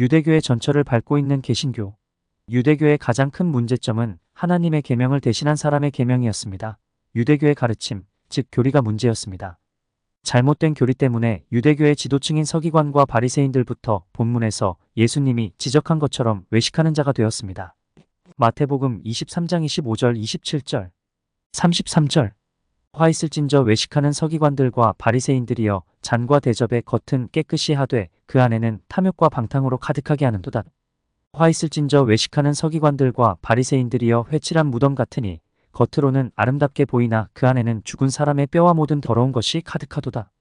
유대교의 전철을 밟고 있는 개신교. 유대교의 가장 큰 문제점은 하나님의 계명을 대신한 사람의 계명이었습니다. 유대교의 가르침, 즉 교리가 문제였습니다. 잘못된 교리 때문에 유대교의 지도층인 서기관과 바리새인들부터 본문에서 예수님이 지적한 것처럼 외식하는 자가 되었습니다. 마태복음 23장 25절 27절 33절 화 있을진저 외식하는 서기관들과 바리새인들이여 잔과 대접의 겉은 깨끗이 하되 그 안에는 탐욕과 방탕으로 가득하게 하는도다. 화 있을진저 외식하는 서기관들과 바리새인들이여 회칠한 무덤 같으니 겉으로는 아름답게 보이나 그 안에는 죽은 사람의 뼈와 모든 더러운 것이 가득하도다.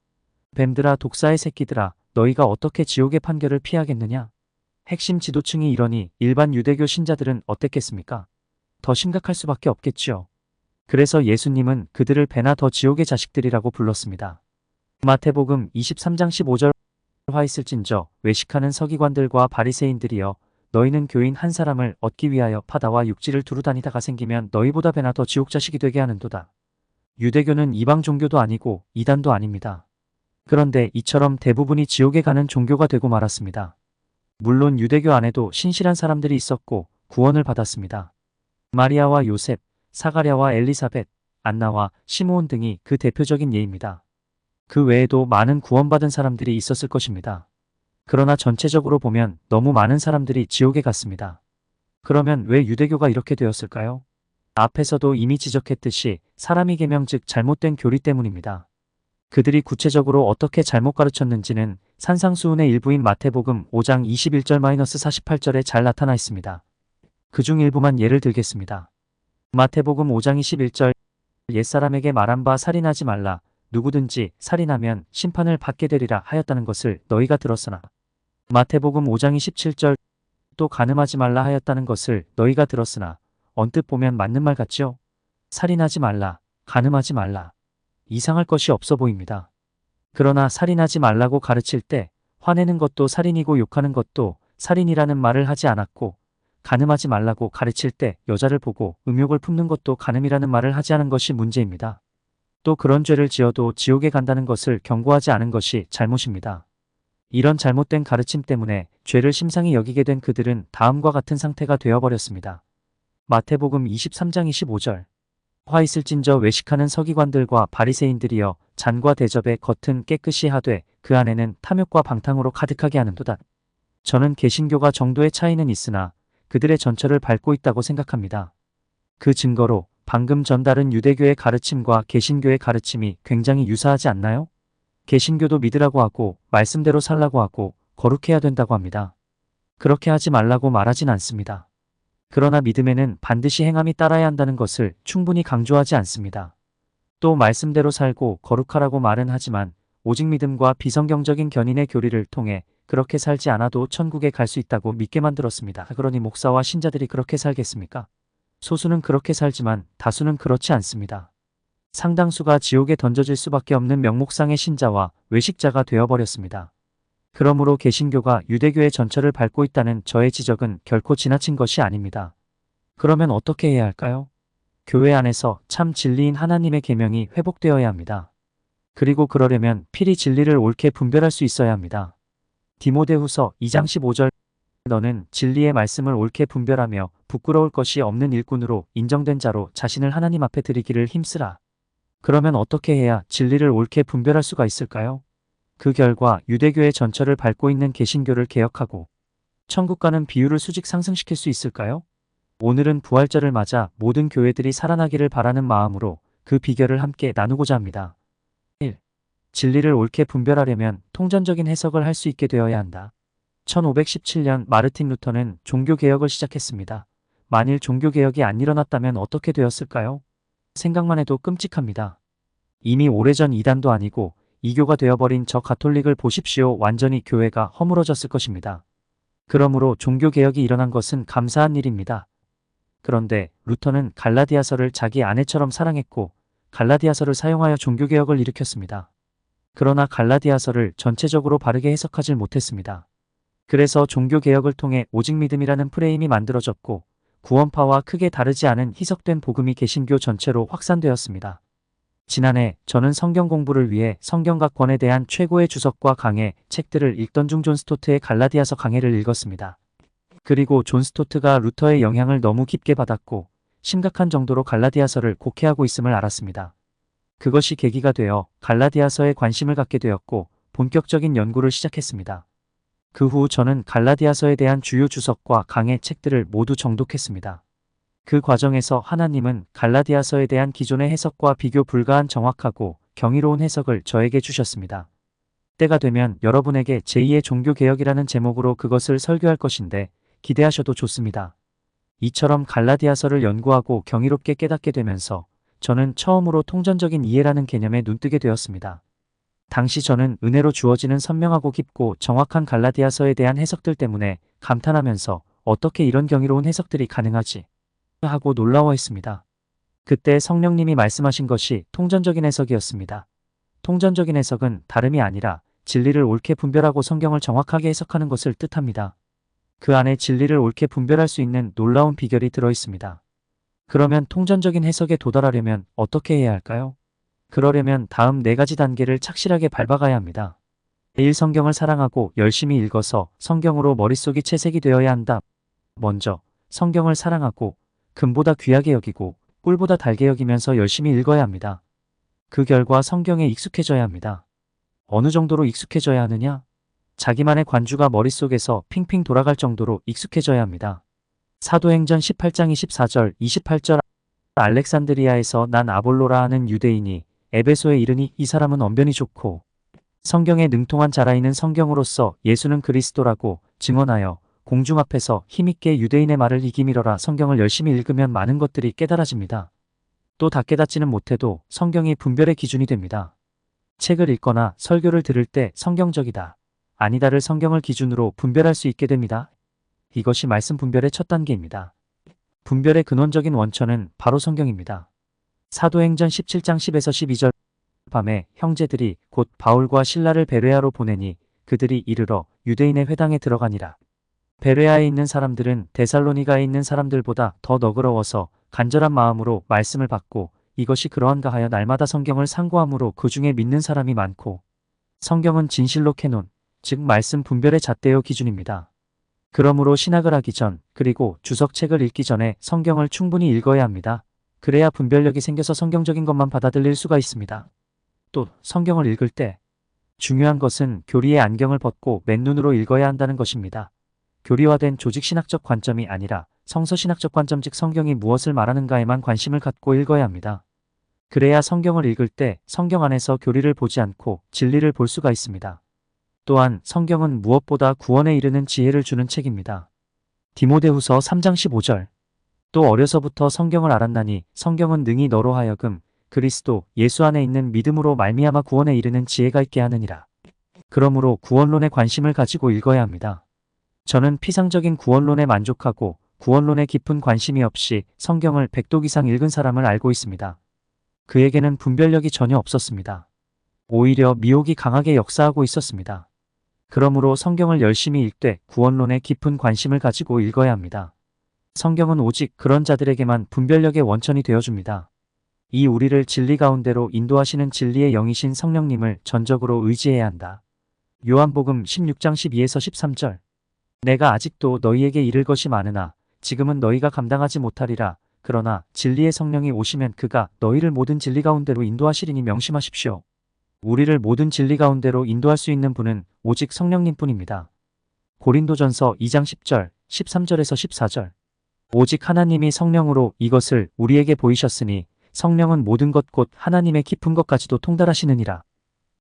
뱀들아 독사의 새끼들아 너희가 어떻게 지옥의 판결을 피하겠느냐. 핵심 지도층이 이러니 일반 유대교 신자들은 어땠겠습니까? 더 심각할 수밖에 없겠지요. 그래서 예수님은 그들을 배나 더 지옥의 자식들이라고 불렀습니다. 마태복음 23장 15절 화 있을진저 외식하는 서기관들과 바리새인들이여 너희는 교인 한 사람을 얻기 위하여 바다와 육지를 두루 다니다가 생기면 너희보다 배나 더 지옥 자식이 되게 하는도다. 유대교는 이방 종교도 아니고 이단도 아닙니다. 그런데 이처럼 대부분이 지옥에 가는 종교가 되고 말았습니다. 물론 유대교 안에도 신실한 사람들이 있었고 구원을 받았습니다. 마리아와 요셉, 사가랴와 엘리사벳, 안나와 시므온 등이 그 대표적인 예입니다. 그 외에도 많은 구원받은 사람들이 있었을 것입니다. 그러나 전체적으로 보면 너무 많은 사람들이 지옥에 갔습니다. 그러면 왜 유대교가 이렇게 되었을까요? 앞에서도 이미 지적했듯이 사람이 계명 즉 잘못된 교리 때문입니다. 그들이 구체적으로 어떻게 잘못 가르쳤는지는 산상수훈의 일부인 마태복음 5장 21절-48절에 잘 나타나 있습니다. 그중 일부만 예를 들겠습니다. 마태복음 5장 21절 옛사람에게 말한 바 살인하지 말라. 누구든지 살인하면 심판을 받게 되리라 하였다는 것을 너희가 들었으나 마태복음 5장 27절 또 간음하지 말라 하였다는 것을 너희가 들었으나 언뜻 보면 맞는 말 같지요? 살인하지 말라, 간음하지 말라. 이상할 것이 없어 보입니다. 그러나 살인하지 말라고 가르칠 때 화내는 것도 살인이고 욕하는 것도 살인이라는 말을 하지 않았고 간음하지 말라고 가르칠 때 여자를 보고 음욕을 품는 것도 간음이라는 말을 하지 않은 것이 문제입니다. 또 그런 죄를 지어도 지옥에 간다는 것을 경고하지 않은 것이 잘못입니다. 이런 잘못된 가르침 때문에 죄를 심상히 여기게 된 그들은 다음과 같은 상태가 되어버렸습니다. 마태복음 23장 25절 화 있을진저 외식하는 서기관들과 바리새인들이여 잔과 대접의 겉은 깨끗이 하되 그 안에는 탐욕과 방탕으로 가득하게 하는도다. 저는 개신교가 정도의 차이는 있으나 그들의 전철을 밟고 있다고 생각합니다. 그 증거로 방금 전달은 유대교의 가르침과 개신교의 가르침이 굉장히 유사하지 않나요? 개신교도 믿으라고 하고 말씀대로 살라고 하고 거룩해야 된다고 합니다. 그렇게 하지 말라고 말하진 않습니다. 그러나 믿음에는 반드시 행함이 따라야 한다는 것을 충분히 강조하지 않습니다. 또 말씀대로 살고 거룩하라고 말은 하지만 오직 믿음과 비성경적인 견인의 교리를 통해 그렇게 살지 않아도 천국에 갈 수 있다고 믿게 만들었습니다. 그러니 목사와 신자들이 그렇게 살겠습니까? 소수는 그렇게 살지만 다수는 그렇지 않습니다. 상당수가 지옥에 던져질 수밖에 없는 명목상의 신자와 외식자가 되어버렸습니다. 그러므로 개신교가 유대교의 전철을 밟고 있다는 저의 지적은 결코 지나친 것이 아닙니다. 그러면 어떻게 해야 할까요? 교회 안에서 참 진리인 하나님의 계명이 회복되어야 합니다. 그리고 그러려면 필히 진리를 옳게 분별할 수 있어야 합니다. 디모데후서 2장 15절 너는 진리의 말씀을 옳게 분별하며 부끄러울 것이 없는 일꾼으로 인정된 자로 자신을 하나님 앞에 드리기를 힘쓰라. 그러면 어떻게 해야 진리를 옳게 분별할 수가 있을까요? 그 결과 유대교의 전철을 밟고 있는 개신교를 개혁하고 천국 가는 비율을 수직 상승시킬 수 있을까요? 오늘은 부활절을 맞아 모든 교회들이 살아나기를 바라는 마음으로 그 비결을 함께 나누고자 합니다. 1. 진리를 옳게 분별하려면 통전적인 해석을 할 수 있게 되어야 한다. 1517년 마르틴 루터는 종교개혁을 시작했습니다. 만일 종교개혁이 안 일어났다면 어떻게 되었을까요? 생각만 해도 끔찍합니다. 이미 오래전 이단도 아니고 이교가 되어버린 저 가톨릭을 보십시오. 완전히 교회가 허물어졌을 것입니다. 그러므로 종교개혁이 일어난 것은 감사한 일입니다. 그런데 루터는 갈라디아서를 자기 아내처럼 사랑했고 갈라디아서를 사용하여 종교개혁을 일으켰습니다. 그러나 갈라디아서를 전체적으로 바르게 해석하지 못했습니다. 그래서 종교개혁을 통해 오직 믿음이라는 프레임이 만들어졌고 구원파와 크게 다르지 않은 희석된 복음이 개신교 전체로 확산되었습니다. 지난해 저는 성경 공부를 위해 성경각권에 대한 최고의 주석과 강해 책들을 읽던 중 존 스토트의 갈라디아서 강해를 읽었습니다. 그리고 존 스토트가 루터의 영향을 너무 깊게 받았고 심각한 정도로 갈라디아서를 곡해하고 있음을 알았습니다. 그것이 계기가 되어 갈라디아서에 관심을 갖게 되었고 본격적인 연구를 시작했습니다. 그 후 저는 갈라디아서에 대한 주요 주석과 강해 책들을 모두 정독했습니다. 그 과정에서 하나님은 갈라디아서에 대한 기존의 해석과 비교 불가한 정확하고 경이로운 해석을 저에게 주셨습니다. 때가 되면 여러분에게 제2의 종교개혁이라는 제목으로 그것을 설교할 것인데 기대하셔도 좋습니다. 이처럼 갈라디아서를 연구하고 경이롭게 깨닫게 되면서 저는 처음으로 통전적인 이해라는 개념에 눈뜨게 되었습니다. 당시 저는 은혜로 주어지는 선명하고 깊고 정확한 갈라디아서에 대한 해석들 때문에 감탄하면서 어떻게 이런 경이로운 해석들이 가능하지? 하고 놀라워했습니다. 그때 성령님이 말씀하신 것이 통전적인 해석이었습니다. 통전적인 해석은 다름이 아니라 진리를 옳게 분별하고 성경을 정확하게 해석하는 것을 뜻합니다. 그 안에 진리를 옳게 분별할 수 있는 놀라운 비결이 들어 있습니다. 그러면 통전적인 해석에 도달하려면 어떻게 해야 할까요? 그러려면 다음 4가지 단계를 착실하게 밟아가야 합니다. 1. 성경을 사랑하고 열심히 읽어서 성경으로 머릿속이 채색이 되어야 한다. 먼저 성경을 사랑하고 금보다 귀하게 여기고 꿀보다 달게 여기면서 열심히 읽어야 합니다. 그 결과 성경에 익숙해져야 합니다. 어느 정도로 익숙해져야 하느냐? 자기만의 관주가 머릿속에서 핑핑 돌아갈 정도로 익숙해져야 합니다. 사도행전 18장 24절 28절 알렉산드리아에서 난 아볼로라 하는 유대인이 에베소에 이르니 이 사람은 언변이 좋고 성경에 능통한 자라이는 성경으로서 예수는 그리스도라고 증언하여 공중 앞에서 힘있게 유대인의 말을 이기미러라. 성경을 열심히 읽으면 많은 것들이 깨달아집니다. 또 다 깨닫지는 못해도 성경이 분별의 기준이 됩니다. 책을 읽거나 설교를 들을 때 성경적이다, 아니다를 성경을 기준으로 분별할 수 있게 됩니다. 이것이 말씀 분별의 첫 단계입니다. 분별의 근원적인 원천은 바로 성경입니다. 사도행전 17장 10에서 12절 밤에 형제들이 곧 바울과 실라를 베레아로 보내니 그들이 이르러 유대인의 회당에 들어가니라. 베레아에 있는 사람들은 데살로니가에 있는 사람들보다 더 너그러워서 간절한 마음으로 말씀을 받고 이것이 그러한가 하여 날마다 성경을 상고함으로 그 중에 믿는 사람이 많고 성경은 진실로 캐논, 즉 말씀 분별의 잣대요 기준입니다. 그러므로 신학을 하기 전 그리고 주석책을 읽기 전에 성경을 충분히 읽어야 합니다. 그래야 분별력이 생겨서 성경적인 것만 받아들일 수가 있습니다. 또 성경을 읽을 때 중요한 것은 교리의 안경을 벗고 맨눈으로 읽어야 한다는 것입니다. 교리화된 조직신학적 관점이 아니라 성서신학적 관점, 즉 성경이 무엇을 말하는가에만 관심을 갖고 읽어야 합니다. 그래야 성경을 읽을 때 성경 안에서 교리를 보지 않고 진리를 볼 수가 있습니다. 또한 성경은 무엇보다 구원에 이르는 지혜를 주는 책입니다. 디모데후서 3장 15절. 또 어려서부터 성경을 알았나니 성경은 능히 너로 하여금 그리스도 예수 안에 있는 믿음으로 말미암아 구원에 이르는 지혜가 있게 하느니라. 그러므로 구원론에 관심을 가지고 읽어야 합니다. 저는 피상적인 구원론에 만족하고 구원론에 깊은 관심이 없이 성경을 100독 이상 읽은 사람을 알고 있습니다. 그에게는 분별력이 전혀 없었습니다. 오히려 미혹이 강하게 역사하고 있었습니다. 그러므로 성경을 열심히 읽되 구원론에 깊은 관심을 가지고 읽어야 합니다. 성경은 오직 그런 자들에게만 분별력의 원천이 되어줍니다. 이 우리를 진리 가운데로 인도하시는 진리의 영이신 성령님을 전적으로 의지해야 한다. 요한복음 16장 12에서 13절. 내가 아직도 너희에게 이를 것이 많으나 지금은 너희가 감당하지 못하리라. 그러나 진리의 성령이 오시면 그가 너희를 모든 진리 가운데로 인도하시리니 명심하십시오. 우리를 모든 진리 가운데로 인도할 수 있는 분은 오직 성령님뿐입니다. 고린도전서 2장 10절, 13절에서 14절. 오직 하나님이 성령으로 이것을 우리에게 보이셨으니 성령은 모든 것 곧 하나님의 깊은 것까지도 통달하시느니라.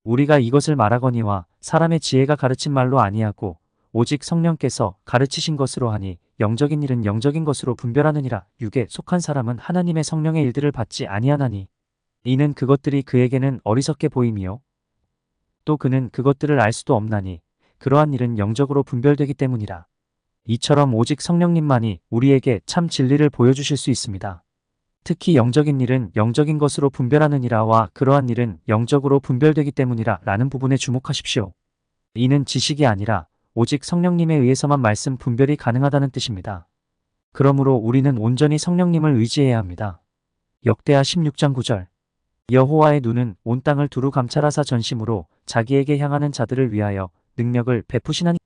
우리가 이것을 말하거니와 사람의 지혜가 가르친 말로 아니하고 오직 성령께서 가르치신 것으로 하니 영적인 일은 영적인 것으로 분별하느니라. 육에 속한 사람은 하나님의 성령의 일들을 받지 아니하나니 이는 그것들이 그에게는 어리석게 보임이요 또 그는 그것들을 알 수도 없나니 그러한 일은 영적으로 분별되기 때문이라. 이처럼 오직 성령님만이 우리에게 참 진리를 보여주실 수 있습니다. 특히 영적인 일은 영적인 것으로 분별하느니라와 그러한 일은 영적으로 분별되기 때문이라 라는 부분에 주목하십시오. 이는 지식이 아니라 오직 성령님에 의해서만 말씀 분별이 가능하다는 뜻입니다. 그러므로 우리는 온전히 성령님을 의지해야 합니다. 역대하 16장 9절. 여호와의 눈은 온 땅을 두루 감찰하사 전심으로 자기에게 향하는 자들을 위하여 능력을 베푸시나니.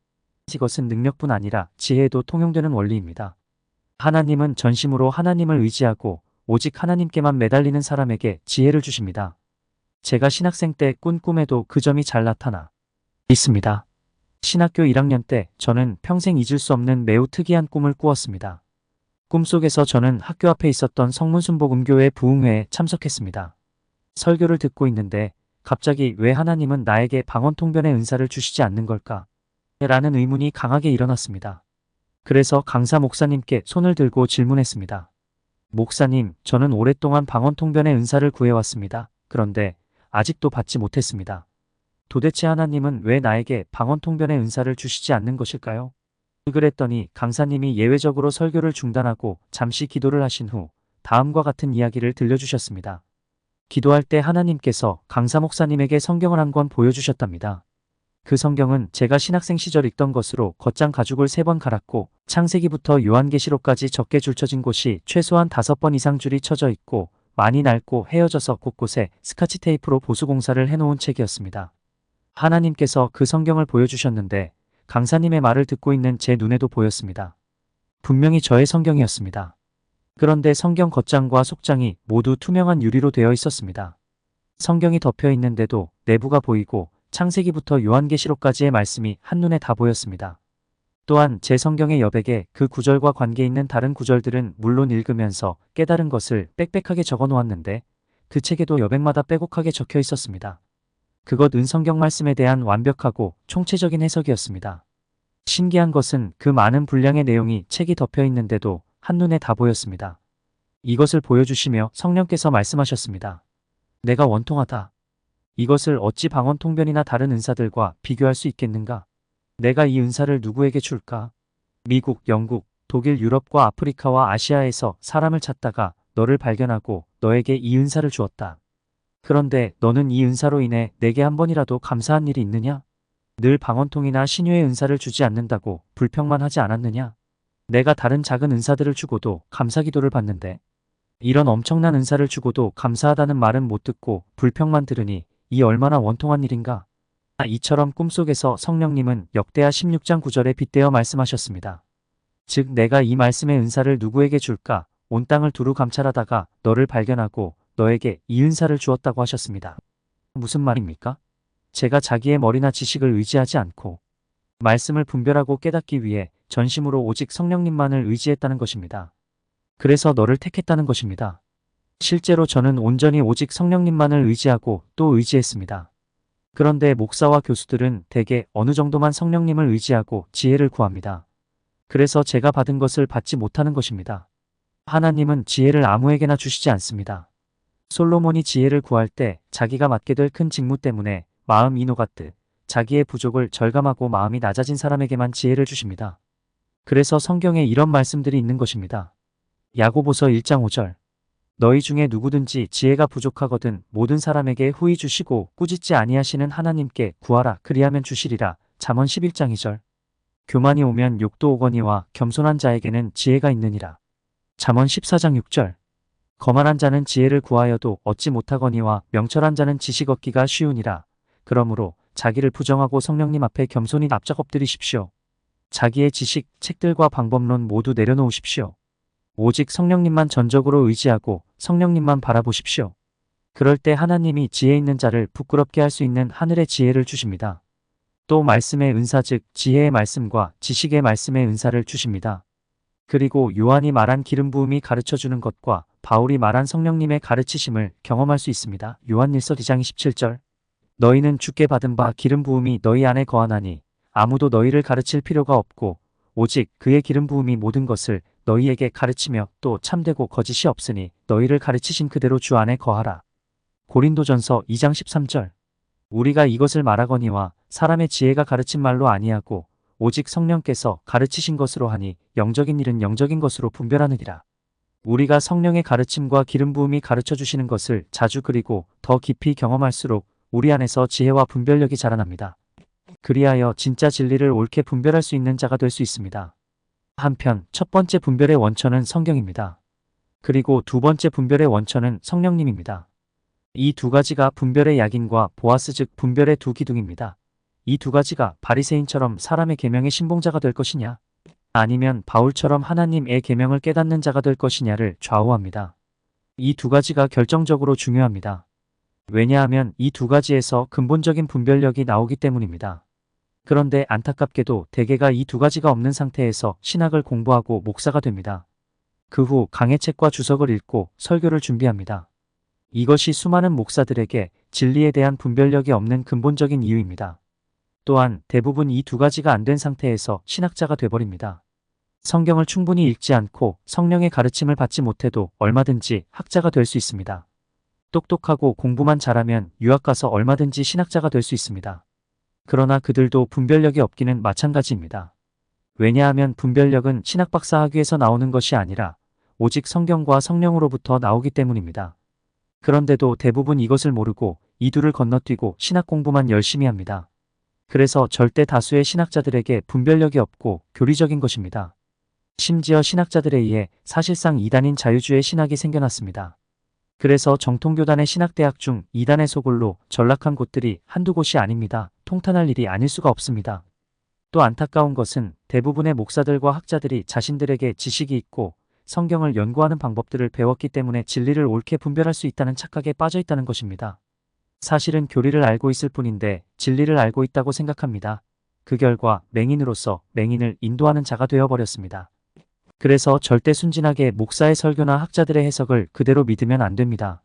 이것은 능력뿐 아니라 지혜에도 통용되는 원리입니다. 하나님은 전심으로 하나님을 의지하고 오직 하나님께만 매달리는 사람에게 지혜를 주십니다. 제가 신학생 때 꾼 꿈에도 그 점이 잘 나타나 있습니다. 신학교 1학년 때 저는 평생 잊을 수 없는 매우 특이한 꿈을 꾸었습니다. 꿈속에서 저는 학교 앞에 있었던 성문순복음교회 부흥회에 참석했습니다. 설교를 듣고 있는데 갑자기 왜 하나님은 나에게 방언통변의 은사를 주시지 않는 걸까? 라는 의문이 강하게 일어났습니다. 그래서 강사 목사님께 손을 들고 질문했습니다. 목사님, 저는 오랫동안 방언통변의 은사를 구해왔습니다. 그런데 아직도 받지 못했습니다. 도대체 하나님은 왜 나에게 방언통변의 은사를 주시지 않는 것일까요? 그랬더니 강사님이 예외적으로 설교를 중단하고 잠시 기도를 하신 후 다음과 같은 이야기를 들려주셨습니다. 기도할 때 하나님께서 강사 목사님에게 성경을 한 권 보여주셨답니다. 그 성경은 제가 신학생 시절 읽던 것으로 겉장 가죽을 3번 갈았고 창세기부터 요한계시록까지 적게 줄쳐진 곳이 최소한 5번 이상 줄이 쳐져 있고 많이 낡고 헤어져서 곳곳에 스카치 테이프로 보수 공사를 해놓은 책이었습니다. 하나님께서 그 성경을 보여주셨는데 강사님의 말을 듣고 있는 제 눈에도 보였습니다. 분명히 저의 성경이었습니다. 그런데 성경 겉장과 속장이 모두 투명한 유리로 되어 있었습니다. 성경이 덮여 있는데도 내부가 보이고 창세기부터 요한계시록까지의 말씀이 한눈에 다 보였습니다. 또한 제 성경의 여백에 그 구절과 관계 있는 다른 구절들은 물론 읽으면서 깨달은 것을 빽빽하게 적어 놓았는데 그 책에도 여백마다 빼곡하게 적혀 있었습니다. 그것 은성경 말씀에 대한 완벽하고 총체적인 해석이었습니다. 신기한 것은 그 많은 분량의 내용이 책이 덮여 있는데도 한눈에 다 보였습니다. 이것을 보여주시며 성령께서 말씀하셨습니다. 내가 원통하다. 이것을 어찌 방언통변이나 다른 은사들과 비교할 수 있겠는가? 내가 이 은사를 누구에게 줄까? 미국, 영국, 독일, 유럽과 아프리카와 아시아에서 사람을 찾다가 너를 발견하고 너에게 이 은사를 주었다. 그런데 너는 이 은사로 인해 내게 한 번이라도 감사한 일이 있느냐? 늘 방언통이나 신유의 은사를 주지 않는다고 불평만 하지 않았느냐? 내가 다른 작은 은사들을 주고도 감사기도를 받는데 이런 엄청난 은사를 주고도 감사하다는 말은 못 듣고 불평만 들으니 이 얼마나 원통한 일인가? 이처럼 꿈속에서 성령님은 역대하 16장 9절에 빗대어 말씀하셨습니다. 즉 내가 이 말씀의 은사를 누구에게 줄까? 온 땅을 두루 감찰하다가 너를 발견하고 너에게 이 은사를 주었다고 하셨습니다. 무슨 말입니까? 제가 자기의 머리나 지식을 의지하지 않고 말씀을 분별하고 깨닫기 위해 전심으로 오직 성령님만을 의지했다는 것입니다. 그래서 너를 택했다는 것입니다. 실제로 저는 온전히 오직 성령님만을 의지하고 또 의지했습니다. 그런데 목사와 교수들은 대개 어느 정도만 성령님을 의지하고 지혜를 구합니다. 그래서 제가 받은 것을 받지 못하는 것입니다. 하나님은 지혜를 아무에게나 주시지 않습니다. 솔로몬이 지혜를 구할 때 자기가 맡게 될 큰 직무 때문에 마음 이노갔듯 자기의 부족을 절감하고 마음이 낮아진 사람에게만 지혜를 주십니다. 그래서 성경에 이런 말씀들이 있는 것입니다. 야고보서 1장 5절. 너희 중에 누구든지 지혜가 부족하거든 모든 사람에게 후히 주시고 꾸짖지 아니하시는 하나님께 구하라 그리하면 주시리라. 잠언 11장 2절. 교만이 오면 욕도 오거니와 겸손한 자에게는 지혜가 있느니라. 잠언 14장 6절. 거만한 자는 지혜를 구하여도 얻지 못하거니와 명철한 자는 지식 얻기가 쉬우니라. 그러므로 자기를 부정하고 성령님 앞에 겸손히 납작 엎드리십시오. 자기의 지식, 책들과 방법론 모두 내려놓으십시오. 오직 성령님만 전적으로 의지하고 성령님만 바라보십시오. 그럴 때 하나님이 지혜 있는 자를 부끄럽게 할 수 있는 하늘의 지혜를 주십니다. 또 말씀의 은사 즉 지혜의 말씀과 지식의 말씀의 은사를 주십니다. 그리고 요한이 말한 기름 부음이 가르쳐주는 것과 바울이 말한 성령님의 가르치심을 경험할 수 있습니다. 요한일서 2장 27절. 너희는 주께 받은 바 기름 부음이 너희 안에 거하나니 아무도 너희를 가르칠 필요가 없고 오직 그의 기름 부음이 모든 것을 너희에게 가르치며 또 참되고 거짓이 없으니 너희를 가르치신 그대로 주 안에 거하라. 고린도전서 2장 13절. 우리가 이것을 말하거니와 사람의 지혜가 가르친 말로 아니하고 오직 성령께서 가르치신 것으로 하니 영적인 일은 영적인 것으로 분별하느니라. 우리가 성령의 가르침과 기름 부음이 가르쳐 주시는 것을 자주 그리고 더 깊이 경험할수록 우리 안에서 지혜와 분별력이 자라납니다. 그리하여 진짜 진리를 옳게 분별할 수 있는 자가 될 수 있습니다. 한편 첫 번째 분별의 원천은 성경입니다. 그리고 두 번째 분별의 원천은 성령님입니다. 이 두 가지가 분별의 약인과 보아스 즉 분별의 두 기둥입니다. 이 두 가지가 바리새인처럼 사람의 계명의 신봉자가 될 것이냐, 아니면 바울처럼 하나님의 계명을 깨닫는 자가 될 것이냐를 좌우합니다. 이 두 가지가 결정적으로 중요합니다. 왜냐하면 이 두 가지에서 근본적인 분별력이 나오기 때문입니다. 그런데 안타깝게도 대개가 이 두 가지가 없는 상태에서 신학을 공부하고 목사가 됩니다. 그 후 강해 책과 주석을 읽고 설교를 준비합니다. 이것이 수많은 목사들에게 진리에 대한 분별력이 없는 근본적인 이유입니다. 또한 대부분 이 두 가지가 안 된 상태에서 신학자가 돼버립니다. 성경을 충분히 읽지 않고 성령의 가르침을 받지 못해도 얼마든지 학자가 될 수 있습니다. 똑똑하고 공부만 잘하면 유학 가서 얼마든지 신학자가 될 수 있습니다. 그러나 그들도 분별력이 없기는 마찬가지입니다. 왜냐하면 분별력은 신학박사 학위에서 나오는 것이 아니라 오직 성경과 성령으로부터 나오기 때문입니다. 그런데도 대부분 이것을 모르고 이두를 건너뛰고 신학 공부만 열심히 합니다. 그래서 절대 다수의 신학자들에게 분별력이 없고 교리적인 것입니다. 심지어 신학자들에 의해 사실상 이단인 자유주의 신학이 생겨났습니다. 그래서 정통교단의 신학대학 중 이단의 소굴로 전락한 곳들이 한두 곳이 아닙니다. 통탄할 일이 아닐 수가 없습니다. 또 안타까운 것은 대부분의 목사들과 학자들이 자신들에게 지식이 있고 성경을 연구하는 방법들을 배웠기 때문에 진리를 옳게 분별할 수 있다는 착각에 빠져 있다는 것입니다. 사실은 교리를 알고 있을 뿐인데 진리를 알고 있다고 생각합니다. 그 결과 맹인으로서 맹인을 인도하는 자가 되어버렸습니다. 그래서 절대 순진하게 목사의 설교나 학자들의 해석을 그대로 믿으면 안 됩니다.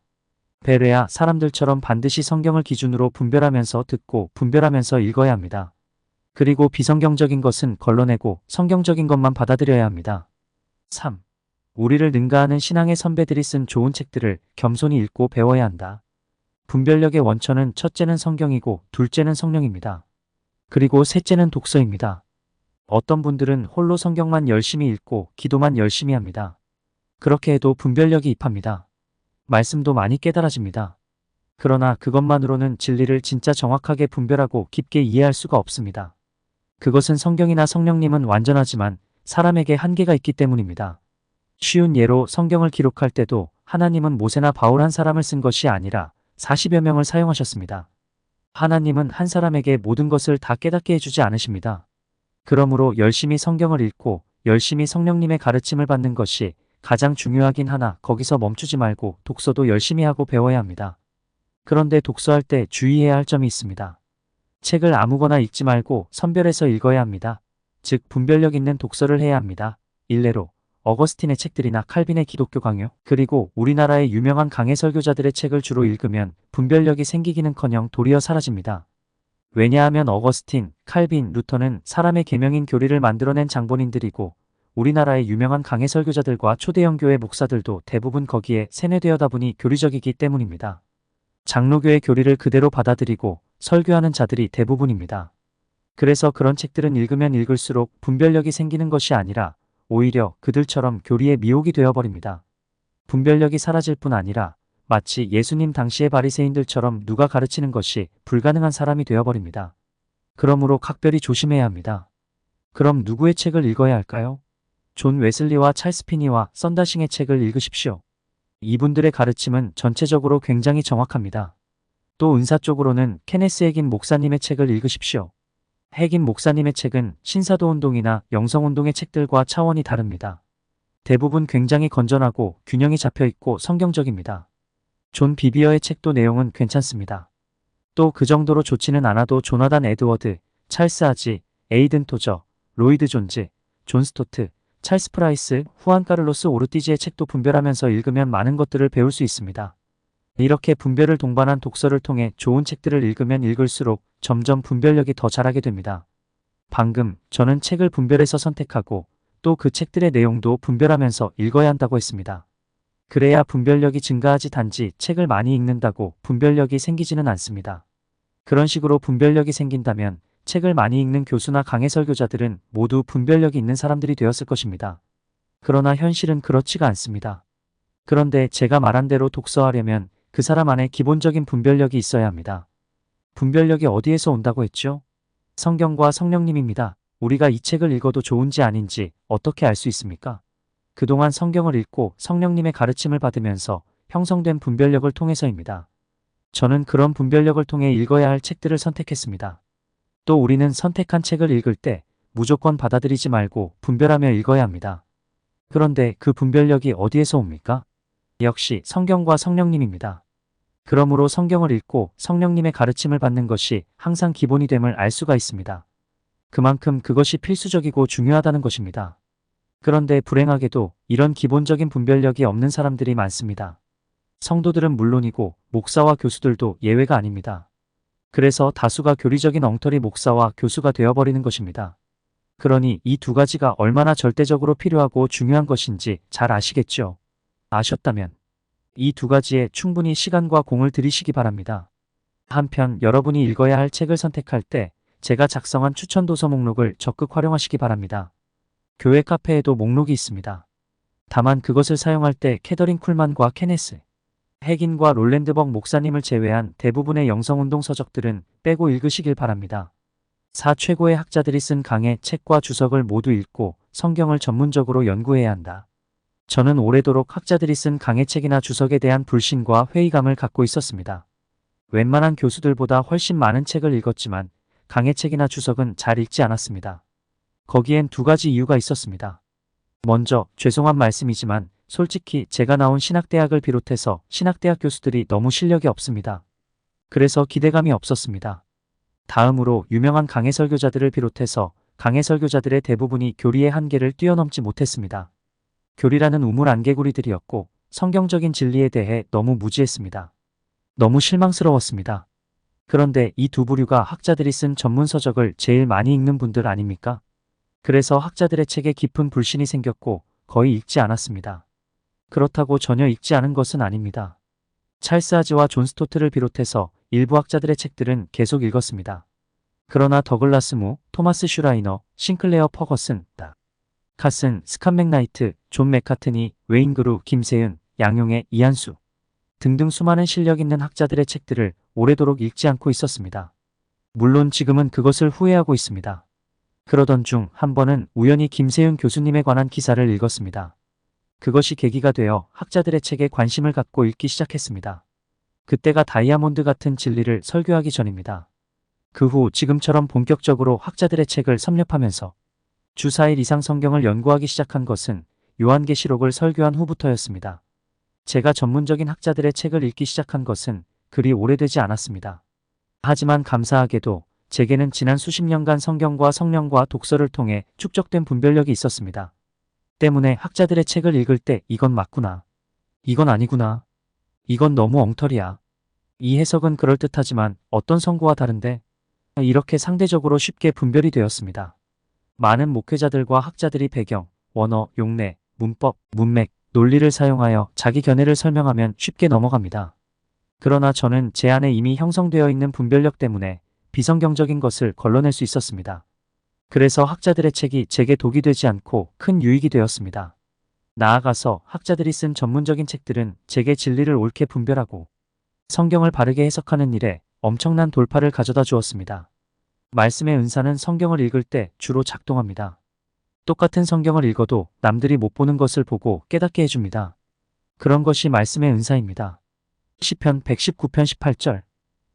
베레아 사람들처럼 반드시 성경을 기준으로 분별하면서 듣고 분별하면서 읽어야 합니다. 그리고 비성경적인 것은 걸러내고 성경적인 것만 받아들여야 합니다. 3. 우리를 능가하는 신앙의 선배들이 쓴 좋은 책들을 겸손히 읽고 배워야 한다. 분별력의 원천은 첫째는 성경이고 둘째는 성령입니다. 그리고 셋째는 독서입니다. 어떤 분들은 홀로 성경만 열심히 읽고 기도만 열심히 합니다. 그렇게 해도 분별력이 입합니다. 말씀도 많이 깨달아집니다. 그러나 그것만으로는 진리를 진짜 정확하게 분별하고 깊게 이해할 수가 없습니다. 그것은 성경이나 성령님은 완전하지만 사람에게 한계가 있기 때문입니다. 쉬운 예로 성경을 기록할 때도 하나님은 모세나 바울 한 사람을 쓴 것이 아니라 40여 명을 사용하셨습니다. 하나님은 한 사람에게 모든 것을 다 깨닫게 해주지 않으십니다. 그러므로 열심히 성경을 읽고 열심히 성령님의 가르침을 받는 것이 가장 중요하긴 하나 거기서 멈추지 말고 독서도 열심히 하고 배워야 합니다. 그런데 독서할 때 주의해야 할 점이 있습니다. 책을 아무거나 읽지 말고 선별해서 읽어야 합니다. 즉 분별력 있는 독서를 해야 합니다. 일례로 어거스틴의 책들이나 칼빈의 기독교 강요, 그리고 우리나라의 유명한 강해 설교자들의 책을 주로 읽으면 분별력이 생기기는커녕 도리어 사라집니다. 왜냐하면 어거스틴, 칼빈, 루터는 사람의 계명인 교리를 만들어낸 장본인들이고 우리나라의 유명한 강해 설교자들과 초대형 교회 목사들도 대부분 거기에 세뇌되어다 보니 교리적이기 때문입니다. 장로교의 교리를 그대로 받아들이고 설교하는 자들이 대부분입니다. 그래서 그런 책들은 읽으면 읽을수록 분별력이 생기는 것이 아니라 오히려 그들처럼 교리의 미혹이 되어버립니다. 분별력이 사라질 뿐 아니라 마치 예수님 당시의 바리새인들처럼 누가 가르치는 것이 불가능한 사람이 되어버립니다. 그러므로 각별히 조심해야 합니다. 그럼 누구의 책을 읽어야 할까요? 존 웨슬리와 찰스 피니와 썬다싱의 책을 읽으십시오. 이분들의 가르침은 전체적으로 굉장히 정확합니다. 또 은사 쪽으로는 케네스 해긴 목사님의 책을 읽으십시오. 해긴 목사님의 책은 신사도운동이나 영성운동의 책들과 차원이 다릅니다. 대부분 굉장히 건전하고 균형이 잡혀있고 성경적입니다. 존 비비어의 책도 내용은 괜찮습니다. 또 그 정도로 좋지는 않아도 조나단 에드워드, 찰스 아지, 에이든 토저, 로이드 존즈, 존 스토트, 찰스 프라이스, 후안 카를로스 오르티지의 책도 분별하면서 읽으면 많은 것들을 배울 수 있습니다. 이렇게 분별을 동반한 독서를 통해 좋은 책들을 읽으면 읽을수록 점점 분별력이 더 자라게 됩니다. 방금 저는 책을 분별해서 선택하고 또 그 책들의 내용도 분별하면서 읽어야 한다고 했습니다. 그래야 분별력이 증가하지 단지 책을 많이 읽는다고 분별력이 생기지는 않습니다. 그런 식으로 분별력이 생긴다면 책을 많이 읽는 교수나 강해 설교자들은 모두 분별력이 있는 사람들이 되었을 것입니다. 그러나 현실은 그렇지가 않습니다. 그런데 제가 말한 대로 독서하려면 그 사람 안에 기본적인 분별력이 있어야 합니다. 분별력이 어디에서 온다고 했죠? 성경과 성령님입니다. 우리가 이 책을 읽어도 좋은지 아닌지 어떻게 알 수 있습니까? 그동안 성경을 읽고 성령님의 가르침을 받으면서 형성된 분별력을 통해서입니다. 저는 그런 분별력을 통해 읽어야 할 책들을 선택했습니다. 또 우리는 선택한 책을 읽을 때 무조건 받아들이지 말고 분별하며 읽어야 합니다. 그런데 그 분별력이 어디에서 옵니까? 역시 성경과 성령님입니다. 그러므로 성경을 읽고 성령님의 가르침을 받는 것이 항상 기본이 됨을 알 수가 있습니다. 그만큼 그것이 필수적이고 중요하다는 것입니다. 그런데 불행하게도 이런 기본적인 분별력이 없는 사람들이 많습니다. 성도들은 물론이고 목사와 교수들도 예외가 아닙니다. 그래서 다수가 교리적인 엉터리 목사와 교수가 되어버리는 것입니다. 그러니 이 두 가지가 얼마나 절대적으로 필요하고 중요한 것인지 잘 아시겠죠? 아셨다면 이 두 가지에 충분히 시간과 공을 들이시기 바랍니다. 한편 여러분이 읽어야 할 책을 선택할 때 제가 작성한 추천 도서 목록을 적극 활용하시기 바랍니다. 교회 카페에도 목록이 있습니다. 다만 그것을 사용할 때 캐더린 쿨만과 케네스 해긴과 롤랜드 벅 목사님을 제외한 대부분의 영성운동 서적들은 빼고 읽으시길 바랍니다. 최고의 학자들이 쓴 강의 책과 주석을 모두 읽고 성경을 전문적으로 연구해야 한다. 저는 오래도록 학자들이 쓴 강의 책이나 주석에 대한 불신과 회의감을 갖고 있었습니다. 웬만한 교수들보다 훨씬 많은 책을 읽었지만 강의 책이나 주석은 잘 읽지 않았습니다. 거기엔 두 가지 이유가 있었습니다. 먼저 죄송한 말씀이지만 솔직히 제가 나온 신학대학을 비롯해서 신학대학 교수들이 너무 실력이 없습니다. 그래서 기대감이 없었습니다. 다음으로 유명한 강해 설교자들을 비롯해서 강해 설교자들의 대부분이 교리의 한계를 뛰어넘지 못했습니다. 교리라는 우물 안개구리들이었고 성경적인 진리에 대해 너무 무지했습니다. 너무 실망스러웠습니다. 그런데 이 두 부류가 학자들이 쓴 전문 서적을 제일 많이 읽는 분들 아닙니까? 그래서 학자들의 책에 깊은 불신이 생겼고 거의 읽지 않았습니다. 그렇다고 전혀 읽지 않은 것은 아닙니다. 찰스 하즈와 존 스토트를 비롯해서 일부 학자들의 책들은 계속 읽었습니다. 그러나 더글라스 무, 토마스 슈라이너, 싱클레어 퍼거슨, 카슨, 스캇 맥나이트, 존 맥카트니, 웨인 그루, 김세윤, 양용의, 이한수 등등 수많은 실력 있는 학자들의 책들을 오래도록 읽지 않고 있었습니다. 물론 지금은 그것을 후회하고 있습니다. 그러던 중 한 번은 우연히 김세윤 교수님에 관한 기사를 읽었습니다. 그것이 계기가 되어 학자들의 책에 관심을 갖고 읽기 시작했습니다. 그때가 다이아몬드 같은 진리를 설교하기 전입니다. 그 후 지금처럼 본격적으로 학자들의 책을 섭렵하면서 주 4일 이상 성경을 연구하기 시작한 것은 요한계시록을 설교한 후부터였습니다. 제가 전문적인 학자들의 책을 읽기 시작한 것은 그리 오래되지 않았습니다. 하지만 감사하게도 제게는 지난 수십 년간 성경과 성령과 독서를 통해 축적된 분별력이 있었습니다. 때문에 학자들의 책을 읽을 때 이건 맞구나. 이건 아니구나. 이건 너무 엉터리야. 이 해석은 그럴듯하지만 어떤 성구와 다른데? 이렇게 상대적으로 쉽게 분별이 되었습니다. 많은 목회자들과 학자들이 배경, 원어, 용례, 문법, 문맥, 논리를 사용하여 자기 견해를 설명하면 쉽게 넘어갑니다. 그러나 저는 제 안에 이미 형성되어 있는 분별력 때문에 비성경적인 것을 걸러낼 수 있었습니다. 그래서 학자들의 책이 제게 독이 되지 않고 큰 유익이 되었습니다. 나아가서 학자들이 쓴 전문적인 책들은 제게 진리를 옳게 분별하고 성경을 바르게 해석하는 일에 엄청난 돌파를 가져다 주었습니다. 말씀의 은사는 성경을 읽을 때 주로 작동합니다. 똑같은 성경을 읽어도 남들이 못 보는 것을 보고 깨닫게 해줍니다. 그런 것이 말씀의 은사입니다. 시편 119편 18절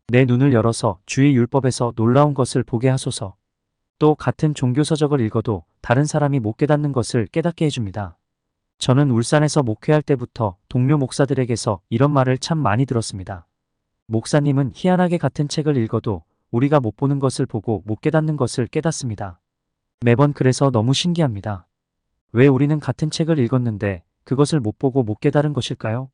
내 눈을 열어서 주의 율법에서 놀라운 것을 보게 하소서. 또 같은 종교서적을 읽어도 다른 사람이 못 깨닫는 것을 깨닫게 해줍니다. 저는 울산에서 목회할 때부터 동료 목사들에게서 이런 말을 참 많이 들었습니다. 목사님은 희한하게 같은 책을 읽어도 우리가 못 보는 것을 보고 못 깨닫는 것을 깨닫습니다. 매번 그래서 너무 신기합니다. 왜 우리는 같은 책을 읽었는데 그것을 못 보고 못 깨달은 것일까요?